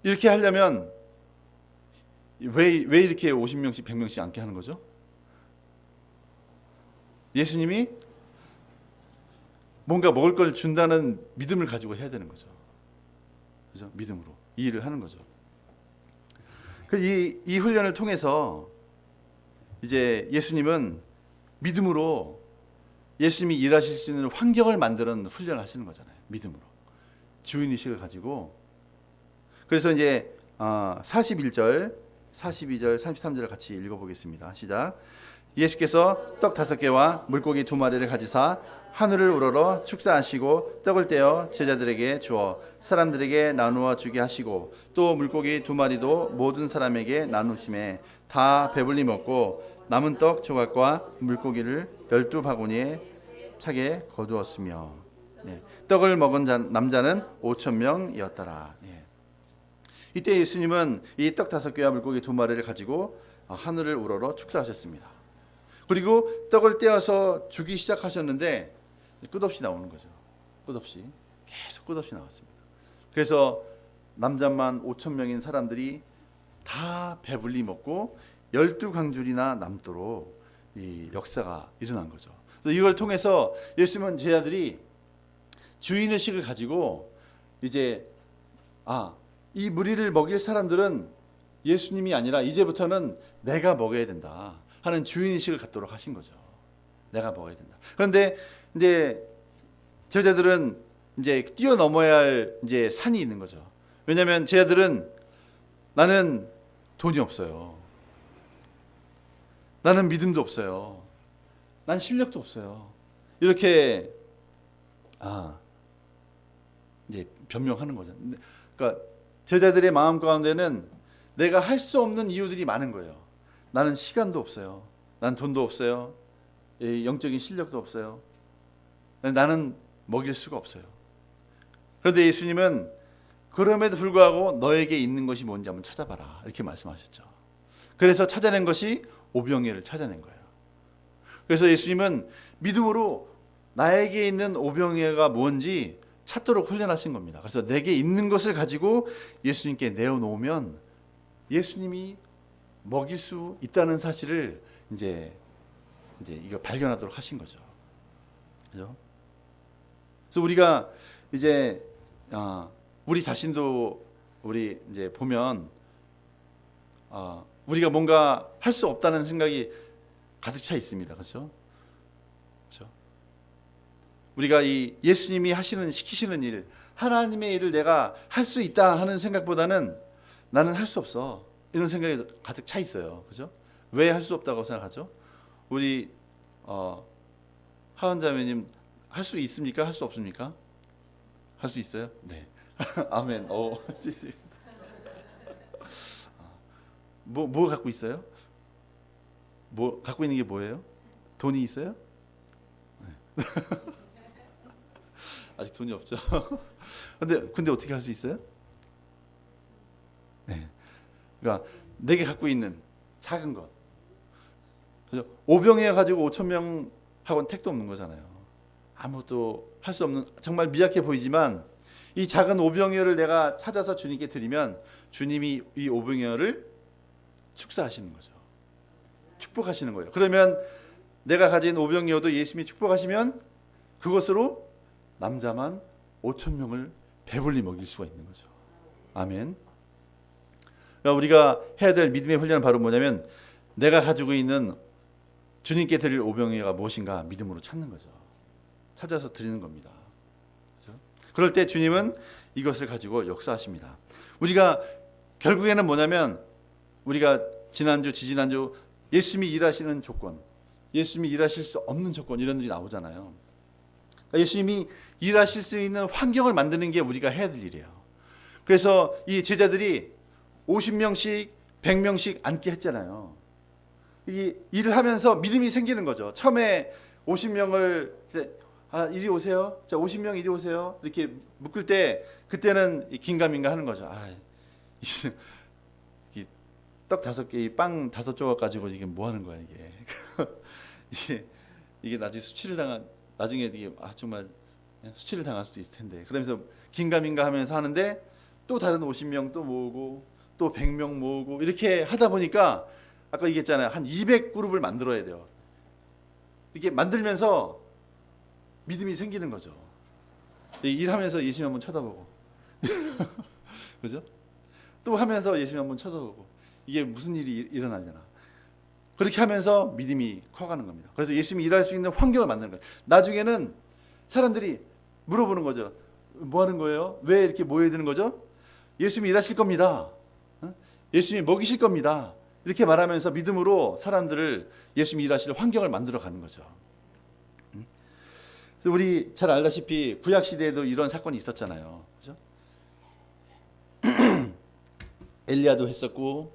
이렇게 하려면 왜 이렇게 50명씩 100명씩 앉게 하는 거죠? 예수님이 뭔가 먹을 걸 준다는 믿음을 가지고 해야 되는 거죠. 그죠? 믿음으로 이 일을 하는 거죠. 이 훈련을 통해서 이제 예수님은 믿음으로 예수님이 일하실 수 있는 환경을 만드는 훈련을 하시는 거잖아요. 믿음으로. 주인의식을 가지고. 그래서 이제 41절, 42절, 33절을 같이 읽어보겠습니다. 시작. 예수께서 떡 5개와 물고기 2마리를 가지사 하늘을 우러러 축사하시고 떡을 떼어 제자들에게 주어 사람들에게 나누어 주게 하시고 또 물고기 2마리도 모든 사람에게 나누심에 다 배불리 먹고 남은 떡 조각과 물고기를 12바구니에 차게 거두었으며 떡을 먹은 남자는 5,000명이었더라. 이때 예수님은 이 떡 5개와 물고기 2마리를 가지고 하늘을 우러러 축사하셨습니다. 그리고 떡을 떼어서 주기 시작하셨는데 끝없이 나오는 거죠. 끝없이 계속 끝없이 나왔습니다. 그래서 남자만 5,000명인 사람들이 다 배불리 먹고 12강줄이나 남도록 이 역사가 일어난 거죠. 그래서 이걸 통해서 예수님은 제자들이 주인의식을 가지고 이제 이 무리를 먹일 사람들은 예수님이 아니라 이제부터는 내가 먹여야 된다 하는 주인의식을 갖도록 하신 거죠. 내가 먹어야 된다. 그런데 이제 제자들은 이제 뛰어넘어야 할 이제 산이 있는 거죠. 왜냐하면 제자들은 나는 돈이 없어요. 나는 믿음도 없어요. 난 실력도 없어요. 이렇게 이제 변명하는 거죠. 그러니까 제자들의 마음 가운데는 내가 할 수 없는 이유들이 많은 거예요. 나는 시간도 없어요. 난 돈도 없어요. 영적인 실력도 없어요. 나는 먹일 수가 없어요. 그런데 예수님은 그럼에도 불구하고 너에게 있는 것이 뭔지 한번 찾아봐라 이렇게 말씀하셨죠. 그래서 찾아낸 것이 오병이어를 찾아낸 거예요. 그래서 예수님은 믿음으로 나에게 있는 오병이어가 뭔지 찾도록 훈련하신 겁니다. 그래서 내게 있는 것을 가지고 예수님께 내어놓으면 예수님이 먹일 수 있다는 사실을 이제 이거 발견하도록 하신 거죠. 그죠? 그래서 우리가 이제 우리 자신도 우리 이제 보면 우리가 뭔가 할 수 없다는 생각이 가득 차 있습니다. 그렇죠? 그렇죠? 우리가 이 예수님이 시키시는 일, 하나님의 일을 내가 할 수 있다 하는 생각보다는 나는 할 수 없어. 이런 생각이 가득 차 있어요. 그죠? 왜 할 수 없다고 생각하죠? 우리 하원자매님 할 수 있습니까? 할 수 없습니까? 할 수 있어요? 네. 아멘. 할 수 있습니다. 뭐 갖고 있어요? 뭐 갖고 있는 게 뭐예요? 돈이 있어요? 네. 아직 돈이 없죠. 근데 어떻게 할 수 있어요? 네. 그러니까 내게 갖고 있는 작은 것. 그죠? 오병이어 가지고 5,000명 하고는 택도 없는 거잖아요. 아무것도 할 수 없는 정말 미약해 보이지만 이 작은 오병이어를 내가 찾아서 주님께 드리면 주님이 이 오병이어를 축사하시는 거죠. 축복하시는 거예요. 그러면 내가 가진 오병이어도 예수님이 축복하시면 그것으로 남자만 5,000명을 배불리 먹일 수가 있는 거죠. 아멘. 그러니까 우리가 해야 될 믿음의 훈련은 바로 뭐냐면 내가 가지고 있는 주님께 드릴 오병이어가 무엇인가 믿음으로 찾는 거죠. 찾아서 드리는 겁니다. 그렇죠? 그럴 때 주님은 이것을 가지고 역사하십니다. 우리가 결국에는 뭐냐면 우리가 지난주, 지지난주 예수님이 일하시는 조건, 예수님이 일하실 수 없는 조건 이런 일이 나오잖아요. 그러니까 예수님이 일하실 수 있는 환경을 만드는 게 우리가 해야 될 일이에요. 그래서 이 제자들이 50명씩 100명씩 앉게 했잖아요. 이 일을 하면서 믿음이 생기는 거죠. 처음에 50명을 이리 오세요. 자, 50명 이리 오세요. 이렇게 묶을 때 그때는 긴가민가 하는 거죠. 떡 5개, 빵 5조각 가지고 이게 뭐 하는 거야 이게. 이게 나중에 이게 정말 수치를 당할 수도 있을 텐데. 그러면서 긴가민가 하면서 하는데 또 다른 50명 또 모으고 또 100명 모으고 이렇게 하다 보니까 아까 얘기했잖아요. 한 200그룹을 만들어야 돼요. 이렇게 만들면서 믿음이 생기는 거죠. 일하면서 예수님 한번 쳐다보고 그죠? 또 하면서 예수님 한번 쳐다보고 이게 무슨 일이 일어나잖아. 그렇게 하면서 믿음이 커가는 겁니다. 그래서 예수님이 일할 수 있는 환경을 만드는 거예요. 나중에는 사람들이 물어보는 거죠. 뭐 하는 거예요? 왜 이렇게 모여야 되는 거죠? 예수님이 일하실 겁니다. 예수님이 먹이실 겁니다. 이렇게 말하면서 믿음으로 사람들을 예수님이 일하실 환경을 만들어 가는 거죠. 우리 잘 알다시피 구약 시대에도 이런 사건이 있었잖아요. 그죠? 엘리야도 했었고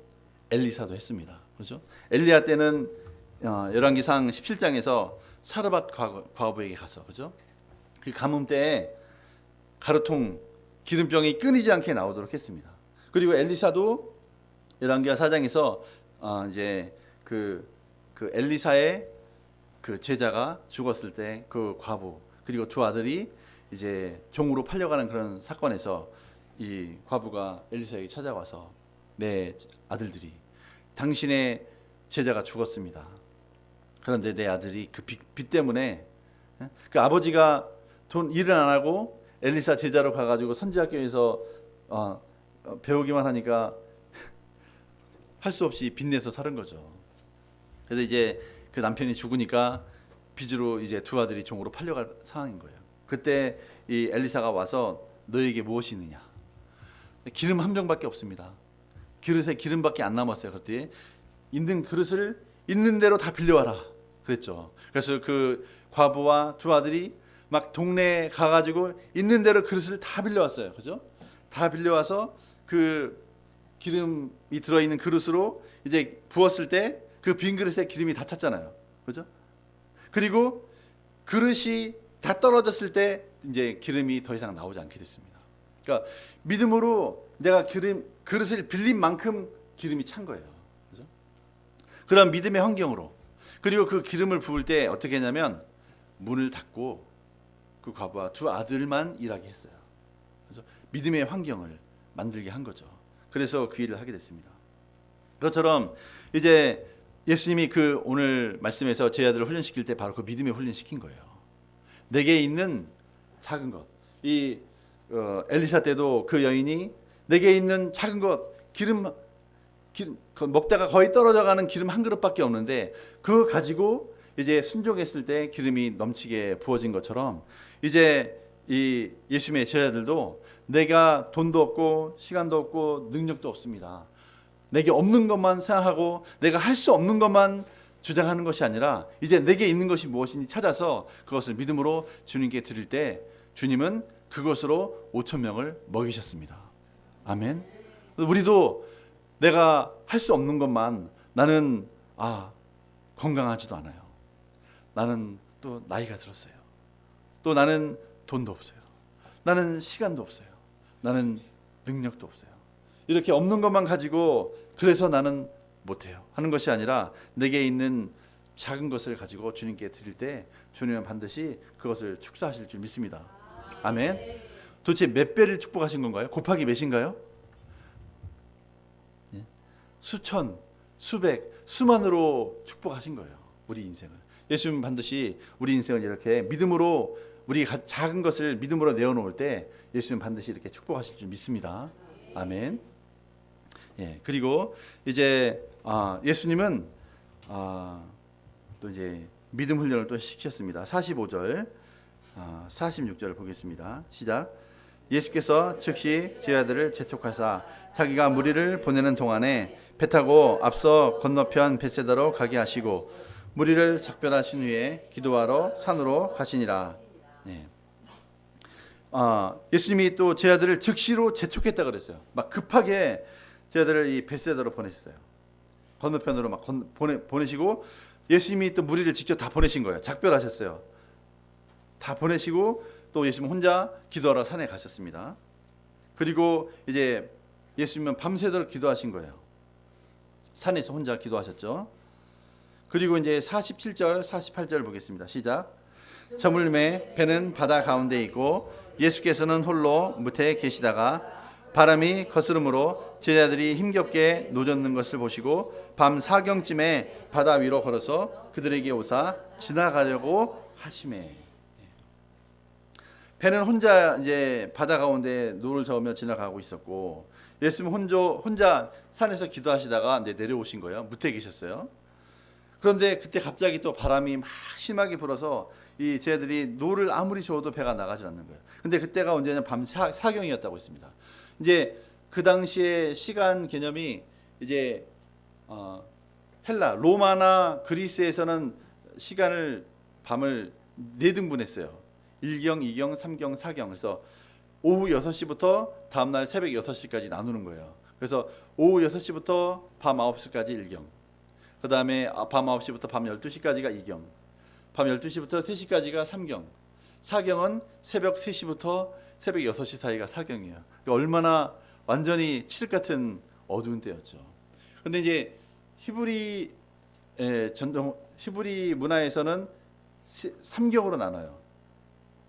엘리사도 했습니다. 그렇죠? 엘리야 때는 열왕기상 17장에서 사르밧 과부에게 가서 그죠? 그 가뭄 때에 가루통 기름병이 끊이지 않게 나오도록 했습니다. 그리고 엘리사도 열왕기하 4장에서 이제 그 엘리사의 그 제자가 죽었을 때 그 과부 그리고 두 아들이 이제 종으로 팔려가는 그런 사건에서 이 과부가 엘리사에게 찾아와서 내 아들들이 당신의 제자가 죽었습니다. 그런데 내 아들이 그 빚 때문에 그 아버지가 일을 안 하고 엘리사 제자로 가가지고 선지학교에서 배우기만 하니까 할 수 없이 빚내서 사는 거죠. 그래서 이제 그 남편이 죽으니까 빚으로 이제 두 아들이 종으로 팔려갈 상황인 거예요. 그때 이 엘리사가 와서 너에게 무엇이 있느냐? 기름 한 병밖에 없습니다. 그릇에 기름밖에 안 남았어요. 그때 있는 그릇을 있는 대로 다 빌려와라 그랬죠. 그래서 그 과부와 두 아들이 막 동네에 가가지고 있는 대로 그릇을 다 빌려왔어요. 그죠? 다 빌려와서 그 기름이 들어있는 그릇으로 이제 부었을 때 그 빈 그릇에 기름이 다 찼잖아요. 그죠? 그리고 그릇이 다 떨어졌을 때 이제 기름이 더 이상 나오지 않게 됐습니다. 그러니까 믿음으로 내가 그릇을 빌린 만큼 기름이 찬 거예요. 그죠? 그런 믿음의 환경으로 그리고 그 기름을 부을 때 어떻게 했냐면 문을 닫고 그 과부와 두 아들만 일하게 했어요. 그죠? 믿음의 환경을 만들게 한 거죠. 그래서 그 일을 하게 됐습니다. 그것처럼 이제 예수님이 그 오늘 말씀에서 제 아들을 훈련시킬 때 바로 그 믿음에 훈련시킨 거예요. 내게 있는 작은 것, 이 엘리사 때도 그 여인이 내게 있는 작은 것, 기름 먹다가 거의 떨어져가는 기름 한 그릇밖에 없는데 그거 가지고 이제 순종했을 때 기름이 넘치게 부어진 것처럼 이제 이 예수님의 제자들도 내가 돈도 없고 시간도 없고 능력도 없습니다. 내게 없는 것만 생각하고 내가 할 수 없는 것만 주장하는 것이 아니라 이제 내게 있는 것이 무엇인지 찾아서 그것을 믿음으로 주님께 드릴 때 주님은 그것으로 5,000명을 먹이셨습니다. 아멘. 우리도 내가 할 수 없는 것만 나는 건강하지도 않아요. 나는 또 나이가 들었어요. 또 나는 돈도 없어요. 나는 시간도 없어요. 나는 능력도 없어요. 이렇게 없는 것만 가지고 그래서 나는 못해요 하는 것이 아니라 내게 있는 작은 것을 가지고 주님께 드릴 때 주님은 반드시 그것을 축사하실 줄 믿습니다. 아멘. 도대체 몇 배를 축복하신 건가요? 곱하기 몇인가요? 수천, 수백, 수만으로 축복하신 거예요. 우리 인생을. 예수님은 반드시 우리 인생을 이렇게 믿음으로 우리 작은 것을 믿음으로 내어놓을 때 예수님은 반드시 이렇게 축복하실 줄 믿습니다. 아멘. 예, 그리고 이제 예수님은 또 이제 믿음 훈련을 또 시켰습니다. 45절, 46절 보겠습니다. 시작. 예수께서 즉시 제자들을 재촉하사 자기가 무리를 보내는 동안에 배 타고 앞서 건너편 벳세다로 가게 하시고 무리를 작별하신 후에 기도하러 산으로 가시니라. 예. 예수님이 또 제자들을 즉시로 재촉했다 그랬어요. 막 급하게 제자들을 이 벳세다로 보내셨어요. 건너편으로 막 보내시고 예수님이 또 무리를 직접 다 보내신 거예요. 작별하셨어요. 다 보내시고 또 예수님 혼자 기도하러 산에 가셨습니다. 그리고 이제 예수님은 밤새도록 기도하신 거예요. 산에서 혼자 기도하셨죠. 그리고 이제 47절, 48절 보겠습니다. 시작. 저물매 배는 바다 가운데 있고 예수께서는 홀로 무태에 계시다가 바람이 거스름으로 제자들이 힘겹게 노젓는 것을 보시고 밤 4경쯤에 바다 위로 걸어서 그들에게 오사 지나가려고 하시매. 배는 혼자 이제 바다 가운데 노를 저으며 지나가고 있었고 예수님 혼자 산에서 기도하시다가 이제 내려오신 거예요. 무태에 계셨어요. 그런데 그때 갑자기 또 바람이 막 심하게 불어서 이 쟤들이 노를 아무리 저어도 배가 나가지 않는 거예요. 근데 그때가 언제냐 밤 사경이었다고 했습니다. 이제 그 당시에 시간 개념이 이제 헬라, 로마나 그리스에서는 시간을 밤을 4등분했어요. 1경, 2경, 3경, 4경. 그래서 오후 6시부터 다음날 새벽 6시까지 나누는 거예요. 그래서 오후 6시부터 밤 9시까지 1경. 그 다음에 밤 9시부터 밤 12시까지가 2경. 밤 12시부터 3시까지가 3경. 4경은 새벽 3시부터 새벽 6시 사이가 4경이에요. 그러니까 얼마나 완전히 칠흑 같은 어두운 때였죠. 그런데 이제 히브리 문화에서는 3경으로 나눠요.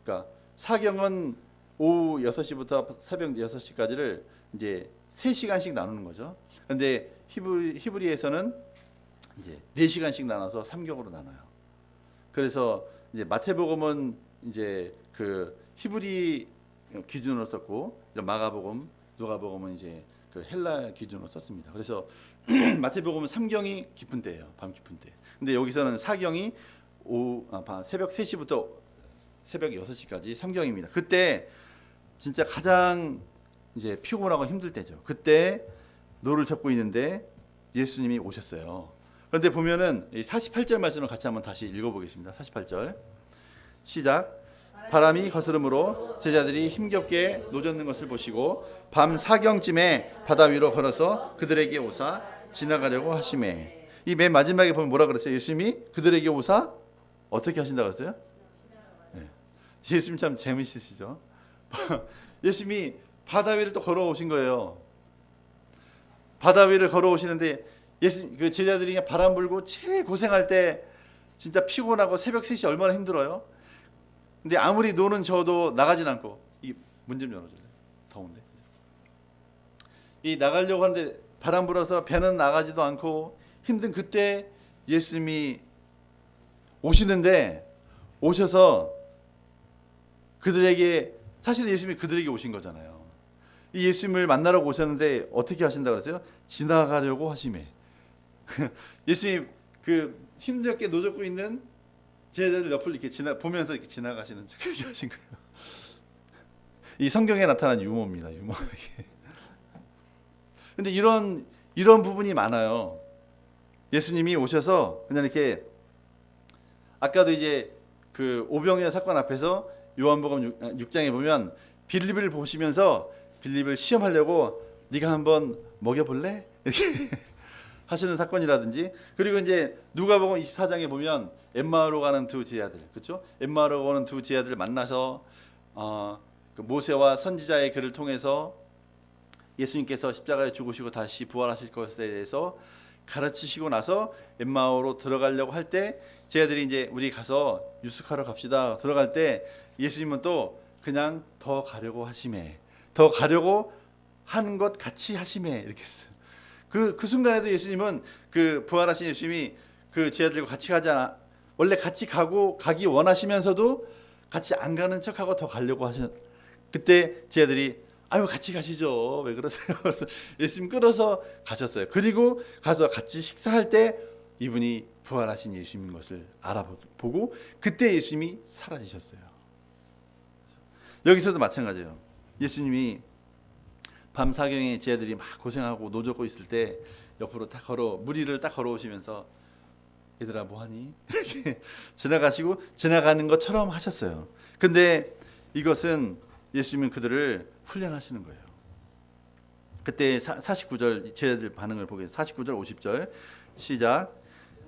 그러니까 4경은 오후 6시부터 새벽 6시까지를 이제 3시간씩 나누는 거죠. 그런데 히브리에서는 이제 4시간씩 나눠서 3경으로 나눠요. 그래서 이제 마태복음은 이제 그 히브리 기준으로 썼고 마가복음, 누가복음은 이제 그 헬라 기준으로 썼습니다. 그래서 마태복음은 3경이 깊은 때예요. 밤 깊은 때. 근데 여기서는 4경이 새벽 3시부터 새벽 6시까지 3경입니다. 그때 진짜 가장 이제 피곤하고 힘들 때죠. 그때 노를 젓고 있는데 예수님이 오셨어요. 그런데 보면은 48절 말씀을 같이 한번 다시 읽어보겠습니다. 48절 시작. 바람이 거스름으로 제자들이 힘겹게 노젓는 것을 보시고 밤 4경쯤에 바다 위로 걸어서 그들에게 오사 지나가려고 하시매. 이 맨 마지막에 보면 뭐라 그랬어요? 예수님이 그들에게 오사 어떻게 하신다 그랬어요? 네. 예수님 참 재미있으시죠? 예수님이 바다 위를 또 걸어오신 거예요. 바다 위를 걸어오시는데 예수님 그 제자들이 그냥 바람 불고 제일 고생할 때 진짜 피곤하고 새벽 3시 얼마나 힘들어요. 근데 아무리 노는 저도 나가진 않고 이 문 좀 열어줄래? 더운데. 이 나가려고 하는데 바람 불어서 배는 나가지도 않고 힘든 그때 예수님이 오시는데 오셔서 그들에게 사실 예수님이 그들에게 오신 거잖아요. 이 예수님을 만나러 오셨는데 어떻게 하신다 그랬어요? 지나가려고 하시매. 예수님이 그 힘들게 노젓고 있는 제자들 옆을 이렇게 보면서 이렇게 지나가시는 그렇게 하신 거예요. 이 성경에 나타난 유머입니다. 유머. 근데 이런 부분이 많아요. 예수님이 오셔서 그냥 이렇게 아까도 이제 그 오병이어 사건 앞에서 요한복음 6장에 보면 빌립을 보시면서 빌립을 시험하려고 네가 한번 먹여볼래? 이렇게 하시는 사건이라든지 그리고 이제 누가복음 24장에 보면 엠마오로 가는 두 제자들, 그렇죠? 엠마오로 가는 두 제자들 만나서 그 모세와 선지자의 글을 통해서 예수님께서 십자가에 죽으시고 다시 부활하실 것에 대해서 가르치시고 나서 엠마오로 들어가려고 할 때 제자들이 이제 우리 가서 유숙하러 갑시다 들어갈 때 예수님은 또 그냥 더 가려고 하시매, 더 가려고 하는 것 같이 하시매 이렇게 했어요. 그 순간에도 예수님은 그 부활하신 예수님이 그 제자들과 같이 가지 않아 원래 같이 가기 원하시면서도 같이 안 가는 척하고 더 가려고 하신 그때 제자들이 아유 같이 가시죠 왜 그러세요? 그래서 예수님 끌어서 가셨어요. 그리고 가서 같이 식사할 때 이분이 부활하신 예수님인 것을 알아보고 그때 예수님이 사라지셨어요. 여기서도 마찬가지예요. 예수님이 밤 사경에 제자들이 막 고생하고 노젓고 있을 때 옆으로 딱 무리를 딱 걸어오시면서 얘들아 뭐하니? 이렇게 지나가시고 지나가는 것처럼 하셨어요. 근데 이것은 예수님은 그들을 훈련하시는 거예요. 그때 49절 제자들 반응을 보겠습니다. 49절 50절 시작.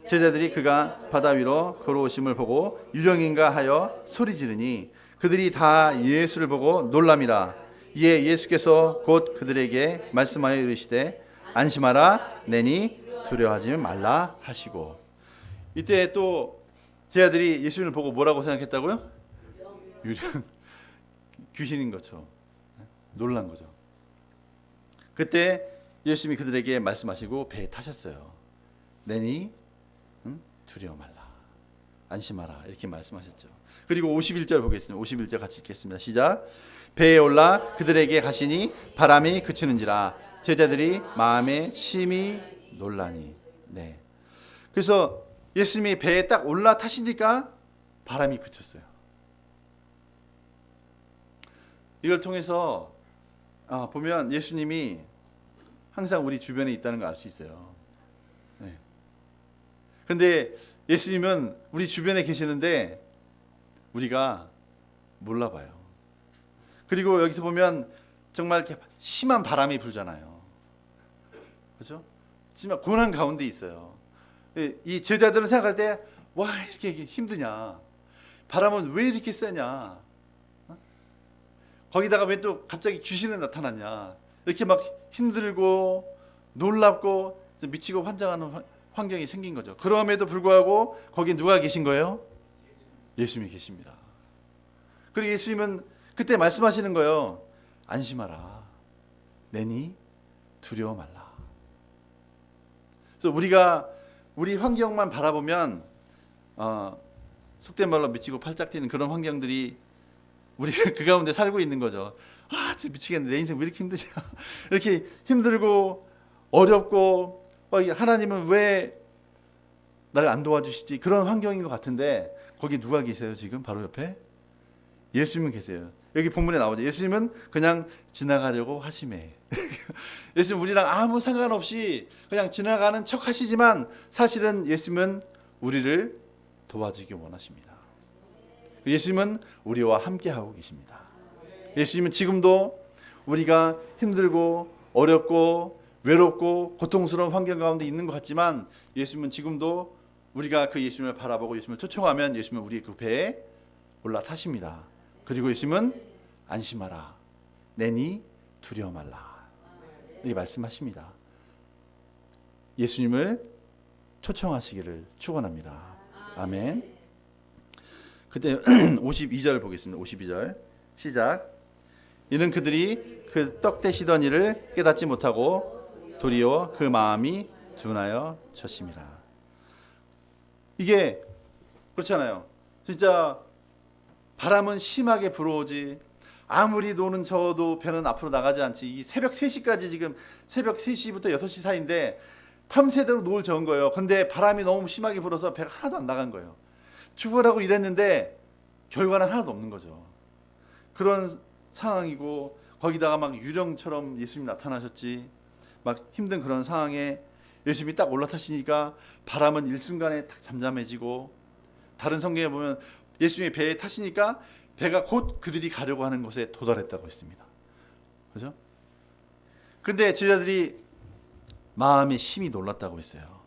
제자들이 그가 바다 위로 걸어오심을 보고 유령인가 하여 소리 지르니 그들이 다 예수를 보고 놀람이라. 이에 예수께서 곧 그들에게 말씀하여 이르시되 안심하라 내니 두려워하지 말라 하시고. 이때 또 제자들이 예수님을 보고 뭐라고 생각했다고요? 유령 귀신인 것처럼 놀란 거죠. 그때 예수님이 그들에게 말씀하시고 배에 타셨어요. 내니 두려워 말라. 안심하라 이렇게 말씀하셨죠. 그리고 51절 보겠습니다. 51절 같이 읽겠습니다. 시작. 배에 올라 그들에게 가시니 바람이 그치는지라 제자들이 마음에 심히 놀라니. 네. 그래서 예수님이 배에 딱 올라타시니까 바람이 그쳤어요. 이걸 통해서 보면 예수님이 항상 우리 주변에 있다는 걸 알 수 있어요. 네. 근데 예수님은 우리 주변에 계시는데 우리가 몰라봐요. 그리고 여기서 보면 정말 이렇게 심한 바람이 불잖아요. 그렇죠? 정말 고난 가운데 있어요. 이 제자들은 생각할 때 와 이렇게 힘드냐, 바람은 왜 이렇게 세냐, 거기다가 왜 또 갑자기 귀신이 나타났냐, 이렇게 막 힘들고 놀랍고 미치고 환장하는 환경이 생긴 거죠. 그럼에도 불구하고 거기 누가 계신 거예요? 예수님이 계십니다. 그리고 예수님은 그때 말씀하시는 거예요. 안심하라. 내니 두려워 말라. 그래서 우리가 우리 환경만 바라보면 속된 말로 미치고 팔짝 뛰는 그런 환경들이 우리가 그 가운데 살고 있는 거죠. 진짜 미치겠네. 내 인생 왜 이렇게 힘드냐. 이렇게 힘들고 어렵고 하나님은 왜 나를 안 도와주시지? 그런 환경인 것 같은데 거기 누가 계세요? 지금 바로 옆에 예수님은 계세요. 여기 본문에 나오죠. 예수님은 그냥 지나가려고 하시매. 예수님 우리랑 아무 상관없이 그냥 지나가는 척 하시지만 사실은 예수님은 우리를 도와주기 원하십니다. 예수님은 우리와 함께하고 계십니다. 예수님은 지금도 우리가 힘들고 어렵고 외롭고 고통스러운 환경 가운데 있는 것 같지만 예수님은 지금도 우리가 그 예수님을 바라보고 예수님을 초청하면 예수님은 우리의 그 배에 올라타십니다. 그리고 예수님은 안심하라. 내니 두려워 말라. 이렇게 말씀하십니다. 예수님을 초청하시기를 축원합니다. 아멘. 그때 52절 보겠습니다. 52절 시작. 이는 그들이 그 떡 대시던 일을 깨닫지 못하고 도리어 그 마음이 둔하여 졌음이라. 이게 그렇잖아요. 진짜 바람은 심하게 불어오지, 아무리 노는 저어도 배는 앞으로 나가지 않지. 이 새벽 3시까지 지금 새벽 3시부터 6시 사이인데 밤새도록 노을 저은 거예요. 근데 바람이 너무 심하게 불어서 배가 하나도 안 나간 거예요. 죽으라고 일했는데 결과는 하나도 없는 거죠. 그런 상황이고 거기다가 막 유령처럼 예수님이 나타나셨지. 막 힘든 그런 상황에 예수님이 딱 올라타시니까 바람은 일순간에 딱 잠잠해지고, 다른 성경에 보면 예수님이 배에 타시니까 배가 곧 그들이 가려고 하는 곳에 도달했다고 했습니다. 그죠? 근데 제자들이 마음이 심히 놀랐다고 했어요.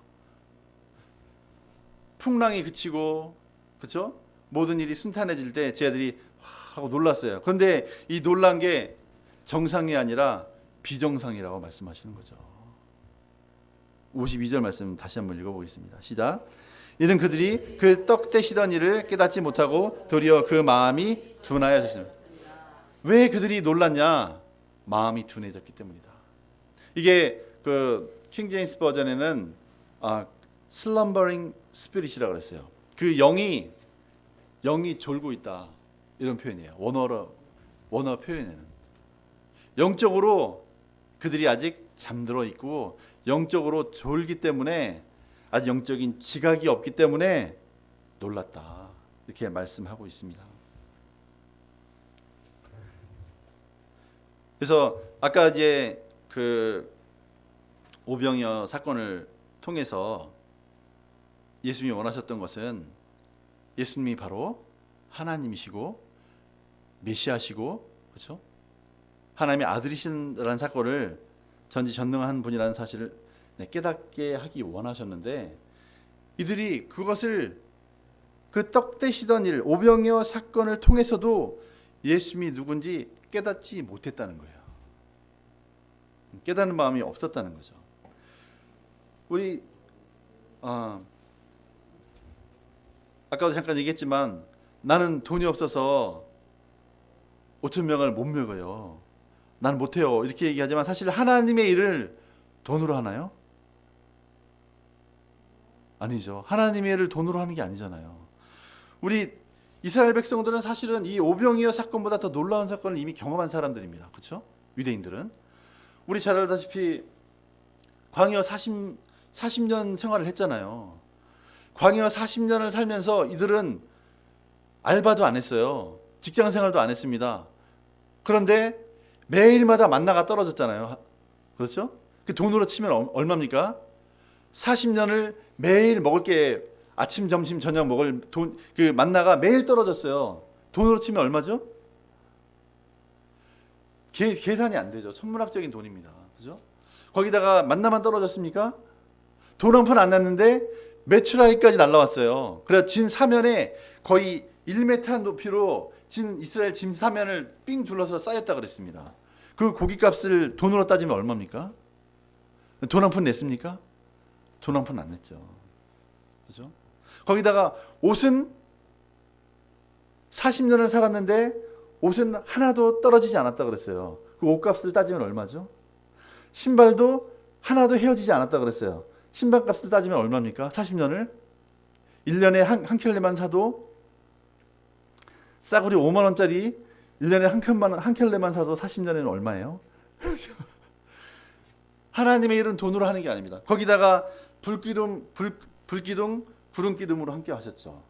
풍랑이 그치고, 그렇죠? 모든 일이 순탄해질 때 제자들이 하고 놀랐어요. 그런데 이 놀란 게 정상이 아니라 비정상이라고 말씀하시는 거죠. 52절 말씀 다시 한번 읽어보겠습니다. 시작. 이는 그들이 그 떡 떼시던 일을 깨닫지 못하고 도리어 그 마음이 둔하여졌습니다. 왜 그들이 놀랐냐? 마음이 둔해졌기 때문이다. 이게 그 킹제임스 버전에는 slumbering spirit이라고 그랬어요. 그 영이 졸고 있다, 이런 표현이에요. 원어 표현에는 영적으로 그들이 아직 잠들어 있고 영적으로 졸기 때문에, 아직 영적인 지각이 없기 때문에 놀랐다, 이렇게 말씀하고 있습니다. 그래서 아까 이제 그 오병이어 사건을 통해서 예수님이 원하셨던 것은 예수님이 바로 하나님이시고 메시아시고, 그렇죠? 하나님의 아들이신라는 사건을 전지전능한 분이라는 사실을 깨닫게 하기 원하셨는데, 이들이 그것을, 그 떡 떼시던 일, 오병이어 사건을 통해서도 예수님이 누군지 깨닫지 못했다는 거예요. 깨닫는 마음이 없었다는 거죠. 우리 아까도 잠깐 얘기했지만 나는 돈이 없어서 5,000명을 못 먹어요. 난 못해요. 이렇게 얘기하지만 사실 하나님의 일을 돈으로 하나요? 아니죠. 하나님의 일을 돈으로 하는 게 아니잖아요. 우리 이스라엘 백성들은 사실은 이 오병이어 사건보다 더 놀라운 사건을 이미 경험한 사람들입니다. 그렇죠? 유대인들은 우리 잘 알다시피 광야 40년 생활을 했잖아요. 광야 40년을 살면서 이들은 알바도 안 했어요. 직장 생활도 안 했습니다. 그런데 매일마다 만나가 떨어졌잖아요. 그렇죠? 그 돈으로 치면 얼마입니까? 40년을 매일 먹을 게 아침, 점심, 저녁 먹을 돈, 그 만나가 매일 떨어졌어요. 돈으로 치면 얼마죠? 계산이 안 되죠. 천문학적인 돈입니다. 그죠? 거기다가 만나만 떨어졌습니까? 돈 한 푼 안 났는데 메추라기까지 날라왔어요. 그래서 진 사면에 거의 1m 높이로 진 이스라엘 진 사면을 삥 둘러서 쌓였다 그랬습니다. 그 고깃값을 돈으로 따지면 얼마입니까? 돈 한 푼 냈습니까? 돈 한 푼 안 냈죠. 그죠? 거기다가 옷은 40년을 살았는데 옷은 하나도 떨어지지 않았다 그랬어요. 그 옷값을 따지면 얼마죠? 신발도 하나도 헤어지지 않았다 그랬어요. 신발값을 따지면 얼마입니까? 40년을 1년에 한 켤레만 사도 싸구려 5만 원짜리 1년에 한 켤레만 사도 40년에는 얼마예요? 하나님의 일은 돈으로 하는 게 아닙니다. 거기다가 불기둥, 구름기둥으로 함께 하셨죠.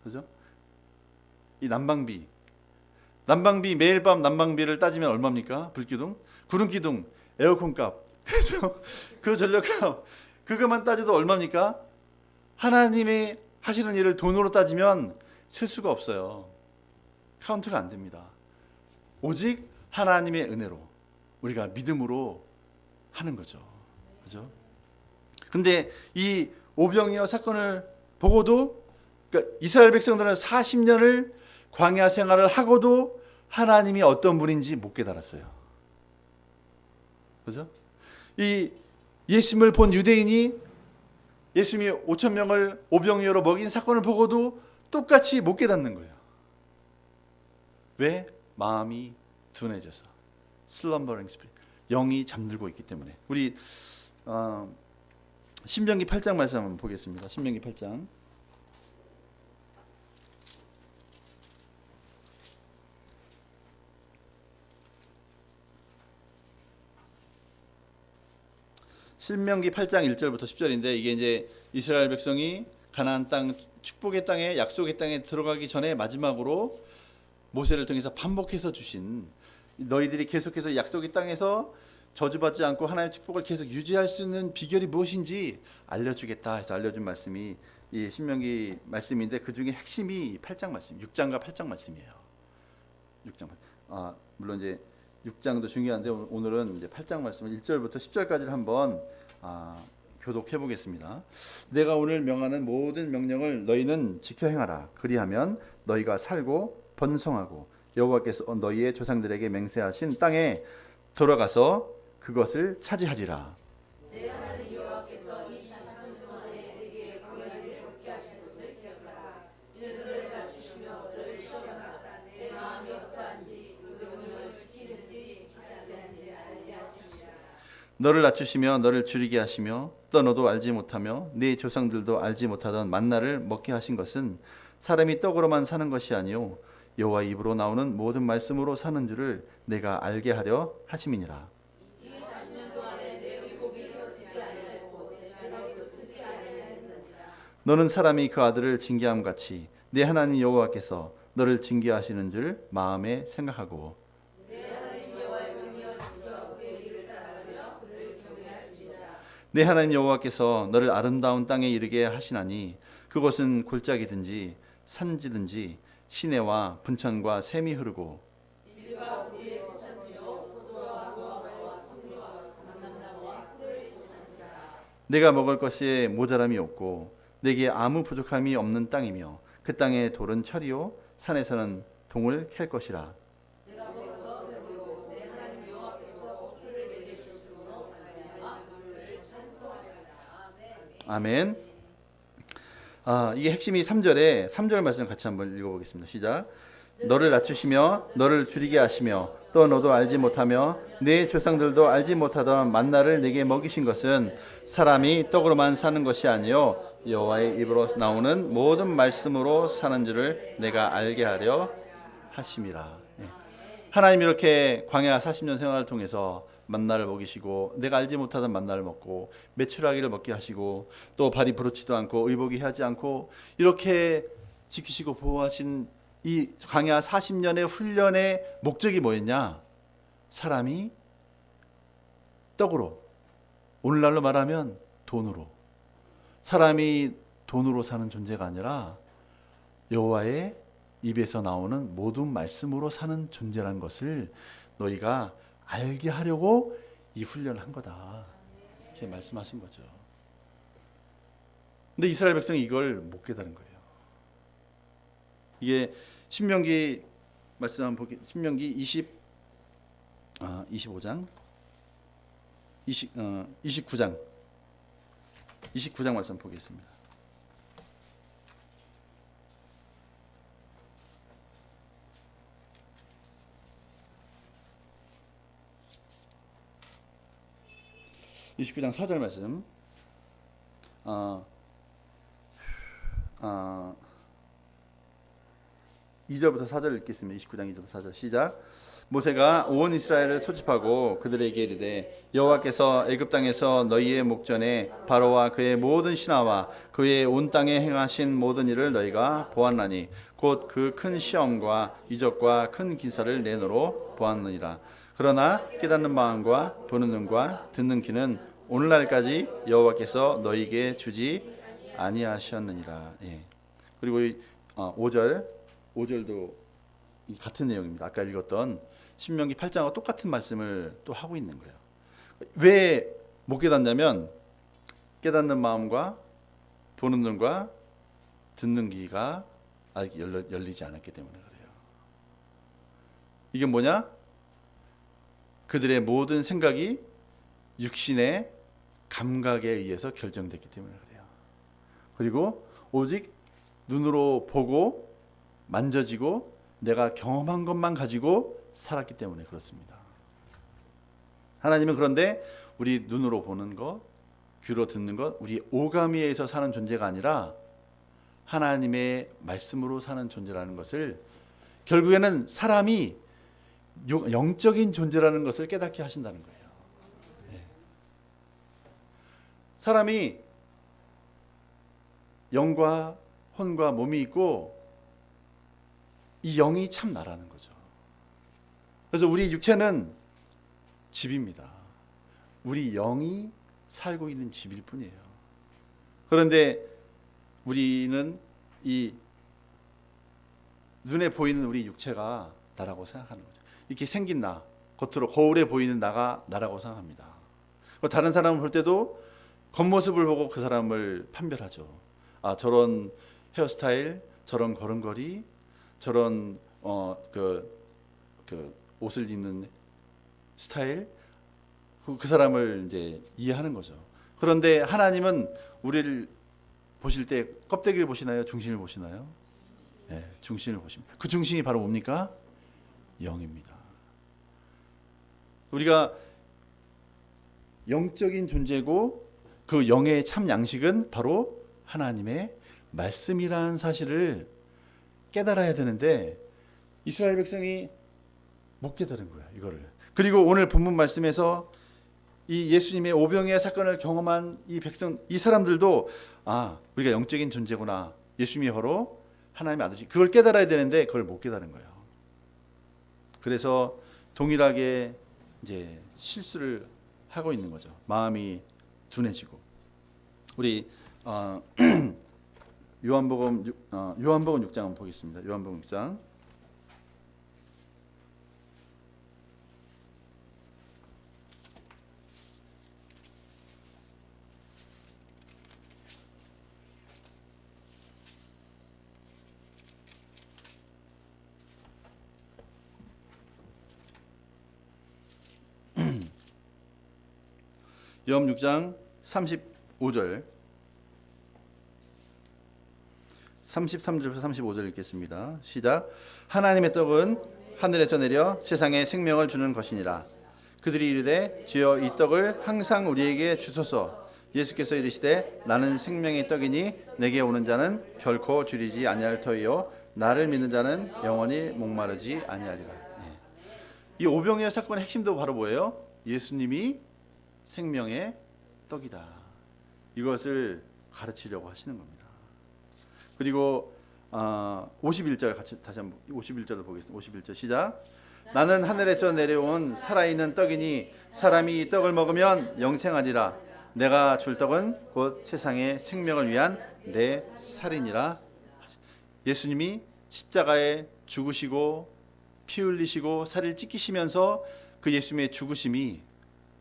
그죠? 이 난방비 매일 밤 난방비를 따지면 얼마입니까? 불기둥, 구름기둥, 에어컨값, 그죠? 그 전력값 그것만 따져도 얼마입니까? 하나님이 하시는 일을 돈으로 따지면 셀 수가 없어요. 카운트가 안 됩니다. 오직 하나님의 은혜로 우리가 믿음으로 하는 거죠. 그죠? 근데 이 오병이어 사건을 보고도 그러니까 이스라엘 백성들은 40년을 광야 생활을 하고도 하나님이 어떤 분인지 못 깨달았어요. 그죠? 이 예수님을 본 유대인이 예수님이 5천 명을 오병이어로 먹인 사건을 보고도 똑같이 못 깨닫는 거예요. 왜? 마음이 둔해져서 slumbering spirit, 영이 잠들고 있기 때문에. 우리 신명기 8장 말씀 한번 보겠습니다. 신명기 8장. 신명기 8장 1절부터 10절인데 이게 이제 이스라엘 백성이 가나안 땅 축복의 땅에 약속의 땅에 들어가기 전에 마지막으로 모세를 통해서 반복해서 주신 너희들이 계속해서 약속의 땅에서 저주받지 않고 하나님의 축복을 계속 유지할 수 있는 비결이 무엇인지 알려주겠다 해서 알려준 말씀이 이 신명기 말씀인데 그 중에 핵심이 8장 말씀, 6장과 8장 말씀이에요. 6장. 물론 이제 6장도 중요한데 오늘은 이제 8장 말씀을 1절부터 10절까지를 한번 교독해 보겠습니다. 내가 오늘 명하는 모든 명령을 너희는 지켜 행하라. 그리하면 너희가 살고 번성하고 여호와께서 너희의 조상들에게 맹세하신 땅에 돌아가서 그것을 차지하리라. 내 하나님 여호와께서 이 40년 동안에 내게 고난을 겪게 하신 것을 기억하라. 이는 너를 낮추시며 너를 시험하사 내 마음이 어떠한지 그 명령을 지키는지 지키지 않는지 알게 하시리라. 너를 낮추시며 너를 줄이게 하시며 또 너도 알지 못하며 네 조상들도 알지 못하던 만나를 먹게 하신 것은 사람이 떡으로만 사는 것이 아니요 여호와 입으로 나오는 모든 말씀으로 사는 줄을 내가 알게 하려 하심이니라. 이 40년 동안에 내 의복이 헤어지지 아니하였고 내 발목도 트지 아니하였느니라. 너는 사람이 그 아들을 징계함 같이 내 하나님 여호와께서 너를 징계하시는 줄 마음에 생각하고 내 하나님 여호와의 명령을 지켜 그의 길을 따르며 그를 경외할지니라. 내 하나님 여호와께서 너를 아름다운 땅에 이르게 하시나니 그곳은 골짜기든지 산지든지 시내와 분천과 샘이 흐르고 밀과 우리의 소산지요 포도와 무화과와 석류와 감람나무와 꿀의 소산지라. 내가 먹을 것이 모자람이 없고 내게 아무 부족함이 없는 땅이며 그 땅의 돌은 철이요 산에서는 동을 캘 것이라. 내가 먹어서 배부르고 내 하나님 여호와께서 그를 내게 주심으로 말미암아 그를 찬송하리라. 아멘. 이게 핵심이 3절 말씀 같이 한번 읽어보겠습니다. 시작. 너를 낮추시며 너를 줄이게 하시며 또 너도 알지 못하며 네 조상들도 알지 못하던 만나를 내게 먹이신 것은 사람이 떡으로만 사는 것이 아니요 여호와의 입으로 나오는 모든 말씀으로 사는 줄을 내가 알게 하려 하심이라. 예. 하나님 이렇게 광야 40년 생활을 통해서 만나를 먹이시고 내가 알지 못하던 만나를 먹고 메추라기를 먹게 하시고 또 발이 부르지도 않고 의복이 하지 않고 이렇게 지키시고 보호하신 이 광야 40년의 훈련의 목적이 뭐였냐? 사람이 떡으로, 오늘날로 말하면 돈으로, 사람이 돈으로 사는 존재가 아니라 여호와의 입에서 나오는 모든 말씀으로 사는 존재라는 것을 너희가 알게 하려고 이 훈련을 한 거다. 이렇게 말씀하신 거죠. 근데 이스라엘 백성이 이걸 못 깨달은 거예요. 이게 신명기 말씀 한번 보기. 신명기 25장 29장 말씀 보겠습니다. 이 29장 4절 말씀. 2절부터 4절 읽겠습니다. 29장 2절부터 4절 시작. 모세가 온 이스라엘을 소집하고 그들에게 이르되 여호와께서 애굽 땅에서 너희의 목전에 바로와 그의 모든 신하와 그의 온 땅에 행하신 모든 일을 너희가 보았나니 곧 그 큰 시험과 이적과 큰 기사를 내 눈으로 보았느니라. 그러나 깨닫는 마음과 보는 눈과 듣는 귀는 오늘날까지 여호와께서 너희에게 주지 아니하셨느니라. 예. 그리고 5절도 같은 내용입니다. 아까 읽었던 신명기 8장과 똑같은 말씀을 또 하고 있는 거예요. 왜 못 깨닫냐면 깨닫는 마음과 보는 눈과 듣는 귀가 아직 열리지 않았기 때문에 그래요. 이게 뭐냐? 그들의 모든 생각이 육신의 감각에 의해서 결정됐기 때문에 그래요. 그리고 오직 눈으로 보고 만져지고 내가 경험한 것만 가지고 살았기 때문에 그렇습니다. 하나님은 그런데 우리 눈으로 보는 것, 귀로 듣는 것, 우리 오감에 의해서 사는 존재가 아니라 하나님의 말씀으로 사는 존재라는 것을 결국에는 사람이 영적인 존재라는 것을 깨닫게 하신다는 거예요. 사람이 영과 혼과 몸이 있고 이 영이 참 나라는 거죠. 그래서 우리 육체는 집입니다. 우리 영이 살고 있는 집일 뿐이에요. 그런데 우리는 이 눈에 보이는 우리 육체가 나라고 생각하는 거죠. 이렇게 생긴 나, 겉으로 거울에 보이는 나가 나라고 생각합니다. 다른 사람을 볼 때도 겉모습을 보고 그 사람을 판별하죠. 아, 저런 헤어스타일, 저런 걸음걸이, 저런 옷을 입는 스타일, 그 사람을 이제 이해하는 거죠. 그런데 하나님은 우리를 보실 때 껍데기를 보시나요? 중심을 보시나요? 네, 중심을 보십니다. 그 중심이 바로 뭡니까? 영입니다. 우리가 영적인 존재고 그 영의 참 양식은 바로 하나님의 말씀이라는 사실을 깨달아야 되는데 이스라엘 백성이 못 깨달은 거야, 이거를. 그리고 오늘 본문 말씀에서 이 예수님의 오병이어 사건을 경험한 이 백성, 이 사람들도 아, 우리가 영적인 존재구나. 예수님이 바로 하나님의 아들이 그걸 깨달아야 되는데 그걸 못 깨달은 거예요. 그래서 동일하게 이제 실수를 하고 있는 거죠. 마음이 둔해지고. 우리 요한복음 6장 한번 보겠습니다. 요한복음 6장. 요한 6장 35절 33절부터 35절 읽겠습니다. 시작. 하나님의 떡은 하늘에서 내려 세상에 생명을 주는 것이니라. 그들이 이르되 주여 이 떡을 항상 우리에게 주소서. 예수께서 이르시되 나는 생명의 떡이니 내게 오는 자는 결코 줄이지 아니할 터이요 나를 믿는 자는 영원히 목마르지 아니하리라. 이 오병이어 사건의 핵심도 바로 뭐예요? 예수님이 생명의 떡이다. 이것을 가르치려고 하시는 겁니다. 그리고 51절 같이 다시 한번 51절을 보겠습니다. 51절 시작. 나는 하늘에서 내려온 살아있는 떡이니 사람이 이 떡을 먹으면 영생하리라. 내가 줄 떡은 곧 세상의 생명을 위한 내 살이니라. 예수님이 십자가에 죽으시고 피 흘리시고 살을 찢기시면서 그 예수님의 죽으심이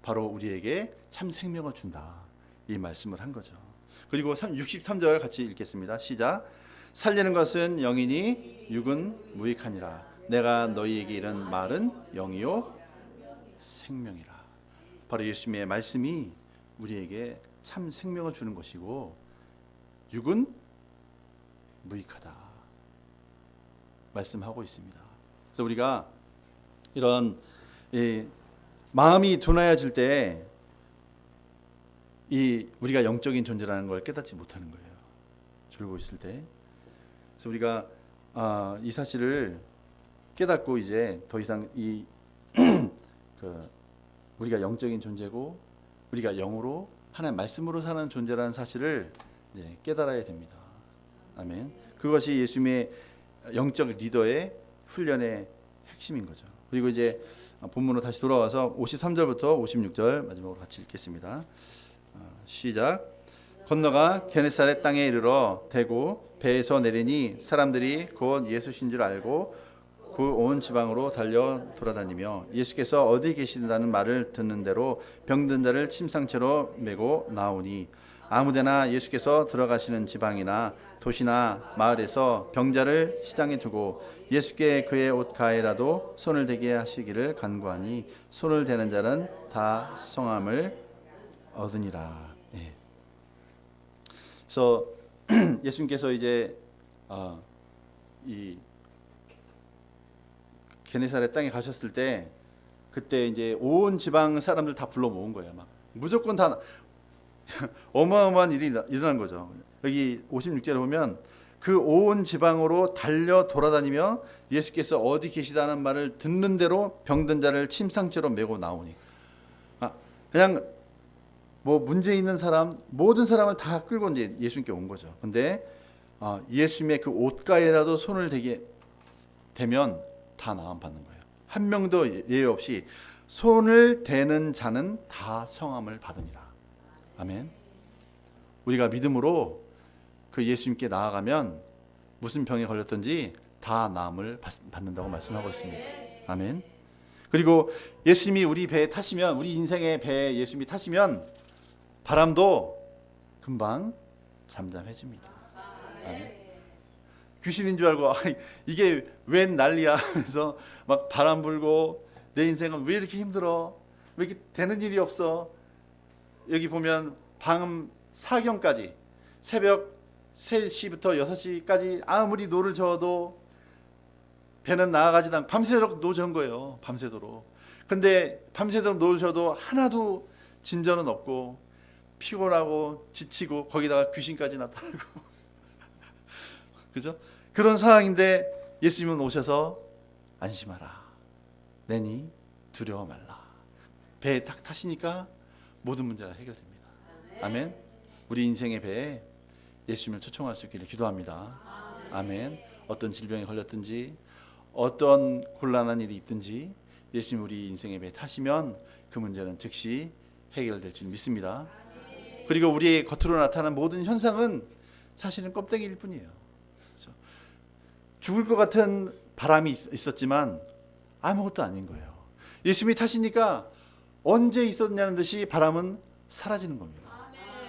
바로 우리에게 참 생명을 준다. 이 말씀을 한 거죠. 그리고 63절 같이 읽겠습니다. 시작. 살리는 것은 영이니 육은 무익하니라. 내가 너희에게 이른 말은 영이요 생명이라. 바로 예수님의 말씀이 우리에게 참 생명을 주는 것이고 육은 무익하다 말씀하고 있습니다. 그래서 우리가 이런 마음이 둔하여질 때 우리가 영적인 존재라는 걸 깨닫지 못하는 거예요. 졸고 있을 때. 그래서 우리가 이 사실을 깨닫고 이제 더 이상 우리가 영적인 존재고 우리가 영으로 하나님 말씀으로 사는 존재라는 사실을 이제 깨달아야 됩니다. 아멘. 그것이 예수님의 영적 리더의 훈련의 핵심인 거죠. 그리고 이제 본문으로 다시 돌아와서 53절부터 56절 마지막으로 같이 읽겠습니다. 시작. 건너가 게네사렛 땅에 이르러 대고 배에서 내리니 사람들이 곧 예수신 줄 알고 그 온 지방으로 달려 돌아다니며 예수께서 어디 계신다는 말을 듣는 대로 병든 자를 침상채로 메고 나오니 아무데나 예수께서 들어가시는 지방이나 도시나 마을에서 병자를 시장에 두고 예수께 그의 옷 가에라도 손을 대게 하시기를 간구하니 손을 대는 자는 다 성함을 얻으니라. 네. 그래서 예수님께서 이제 이 게네사렛 땅에 가셨을 때 그때 이제 온 지방 사람들 다 불러 모은 거예요. 막 무조건 다 어마어마한 일이 일어난 거죠. 여기 56절에 보면 그 온 지방으로 달려 돌아다니며 예수께서 어디 계시다는 말을 듣는 대로 병든 자를 침상채로 메고 나오니 그냥 뭐 문제 있는 사람 모든 사람을 다 끌고 이제 예수님께 온 거죠. 근데 예수님의 그 옷가에라도 손을 대면 다 나음 받는 거예요. 한 명도 예외 없이 손을 대는 자는 다 성함을 받으니라. 아멘. 우리가 믿음으로 그 예수님께 나아가면 무슨 병에 걸렸든지 다 나음을 받는다고 말씀하고 있습니다. 아멘. 그리고 예수님이 우리 배에 타시면 우리 인생의 배에 예수님이 타시면 바람도 금방 잠잠해집니다. 아멘. 귀신인 줄 알고 이게 웬 난리야 하면서 막 바람 불고 내 인생은 왜 이렇게 힘들어? 왜 이렇게 되는 일이 없어? 여기 보면 밤 사경까지 새벽 3시부터 6시까지 아무리 노를 저어도 배는 나아가지 않고 밤새도록 노전 거예요. 밤새도록. 근데 밤새도록 노를 저어도 하나도 진전은 없고 피곤하고 지치고 거기다가 귀신까지 나타나고 그죠? 그런 상황인데 예수님은 오셔서 안심하라. 내니 두려워 말라. 배에 딱 타시니까 모든 문제가 해결됩니다. 아멘. 우리 인생의 배에 예수님을 초청할 수 있기를 기도합니다. 아멘. 어떤 질병에 걸렸든지 어떤 곤란한 일이 있든지 예수님 우리 인생의 배에 타시면 그 문제는 즉시 해결될 줄 믿습니다. 그리고 우리의 겉으로 나타나는 모든 현상은 사실은 껍데기일 뿐이에요. 죽을 것 같은 바람이 있었지만 아무것도 아닌 거예요. 예수님이 타시니까 언제 있었냐는 듯이 바람은 사라지는 겁니다.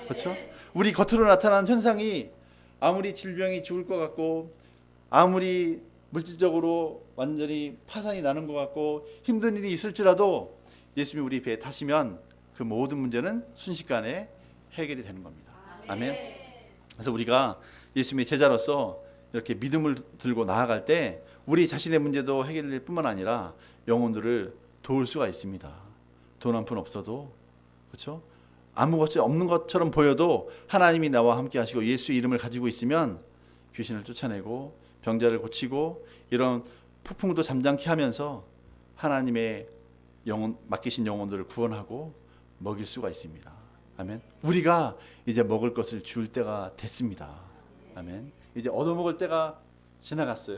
그렇죠? 우리 겉으로 나타나는 현상이 아무리 질병이 죽을 것 같고 아무리 물질적으로 완전히 파산이 나는 것 같고 힘든 일이 있을지라도 예수님이 우리 배에 타시면 그 모든 문제는 순식간에 해결이 되는 겁니다. 아멘. 그래서 우리가 예수님의 제자로서 이렇게 믿음을 들고 나아갈 때 우리 자신의 문제도 해결될 뿐만 아니라 영혼들을 도울 수가 있습니다. 돈 한 푼 없어도 그렇죠? 아무것도 없는 것처럼 보여도 하나님이 나와 함께 하시고 예수의 이름을 가지고 있으면 귀신을 쫓아내고 병자를 고치고 이런 폭풍도 잠잠케 하면서 하나님의 맡기신 영혼들을 구원하고 먹일 수가 있습니다. 아멘. 우리가 이제 먹을 것을 줄 때가 됐습니다. 아멘. 이제 얻어먹을 때가 지나갔어요.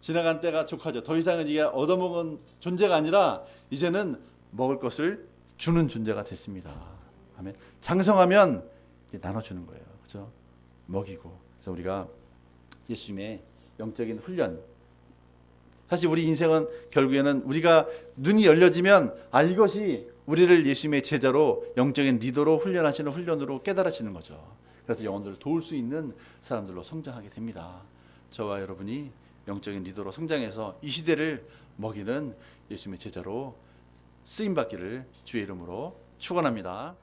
지나간 때가 족하죠. 더 이상은 이게 얻어먹은 존재가 아니라 이제는 먹을 것을 주는 존재가 됐습니다. 아멘. 장성하면 이제 나눠주는 거예요. 그렇죠? 먹이고. 그래서 우리가 예수님의 영적인 훈련. 사실 우리 인생은 결국에는 우리가 눈이 열려지면 이것이 우리를 예수님의 제자로 영적인 리더로 훈련하시는 훈련으로 깨달아지는 거죠. 그래서 영혼들을 도울 수 있는 사람들로 성장하게 됩니다. 저와 여러분이 영적인 리더로 성장해서 이 시대를 먹이는 예수님의 제자로 쓰임받기를 주의 이름으로 축원합니다.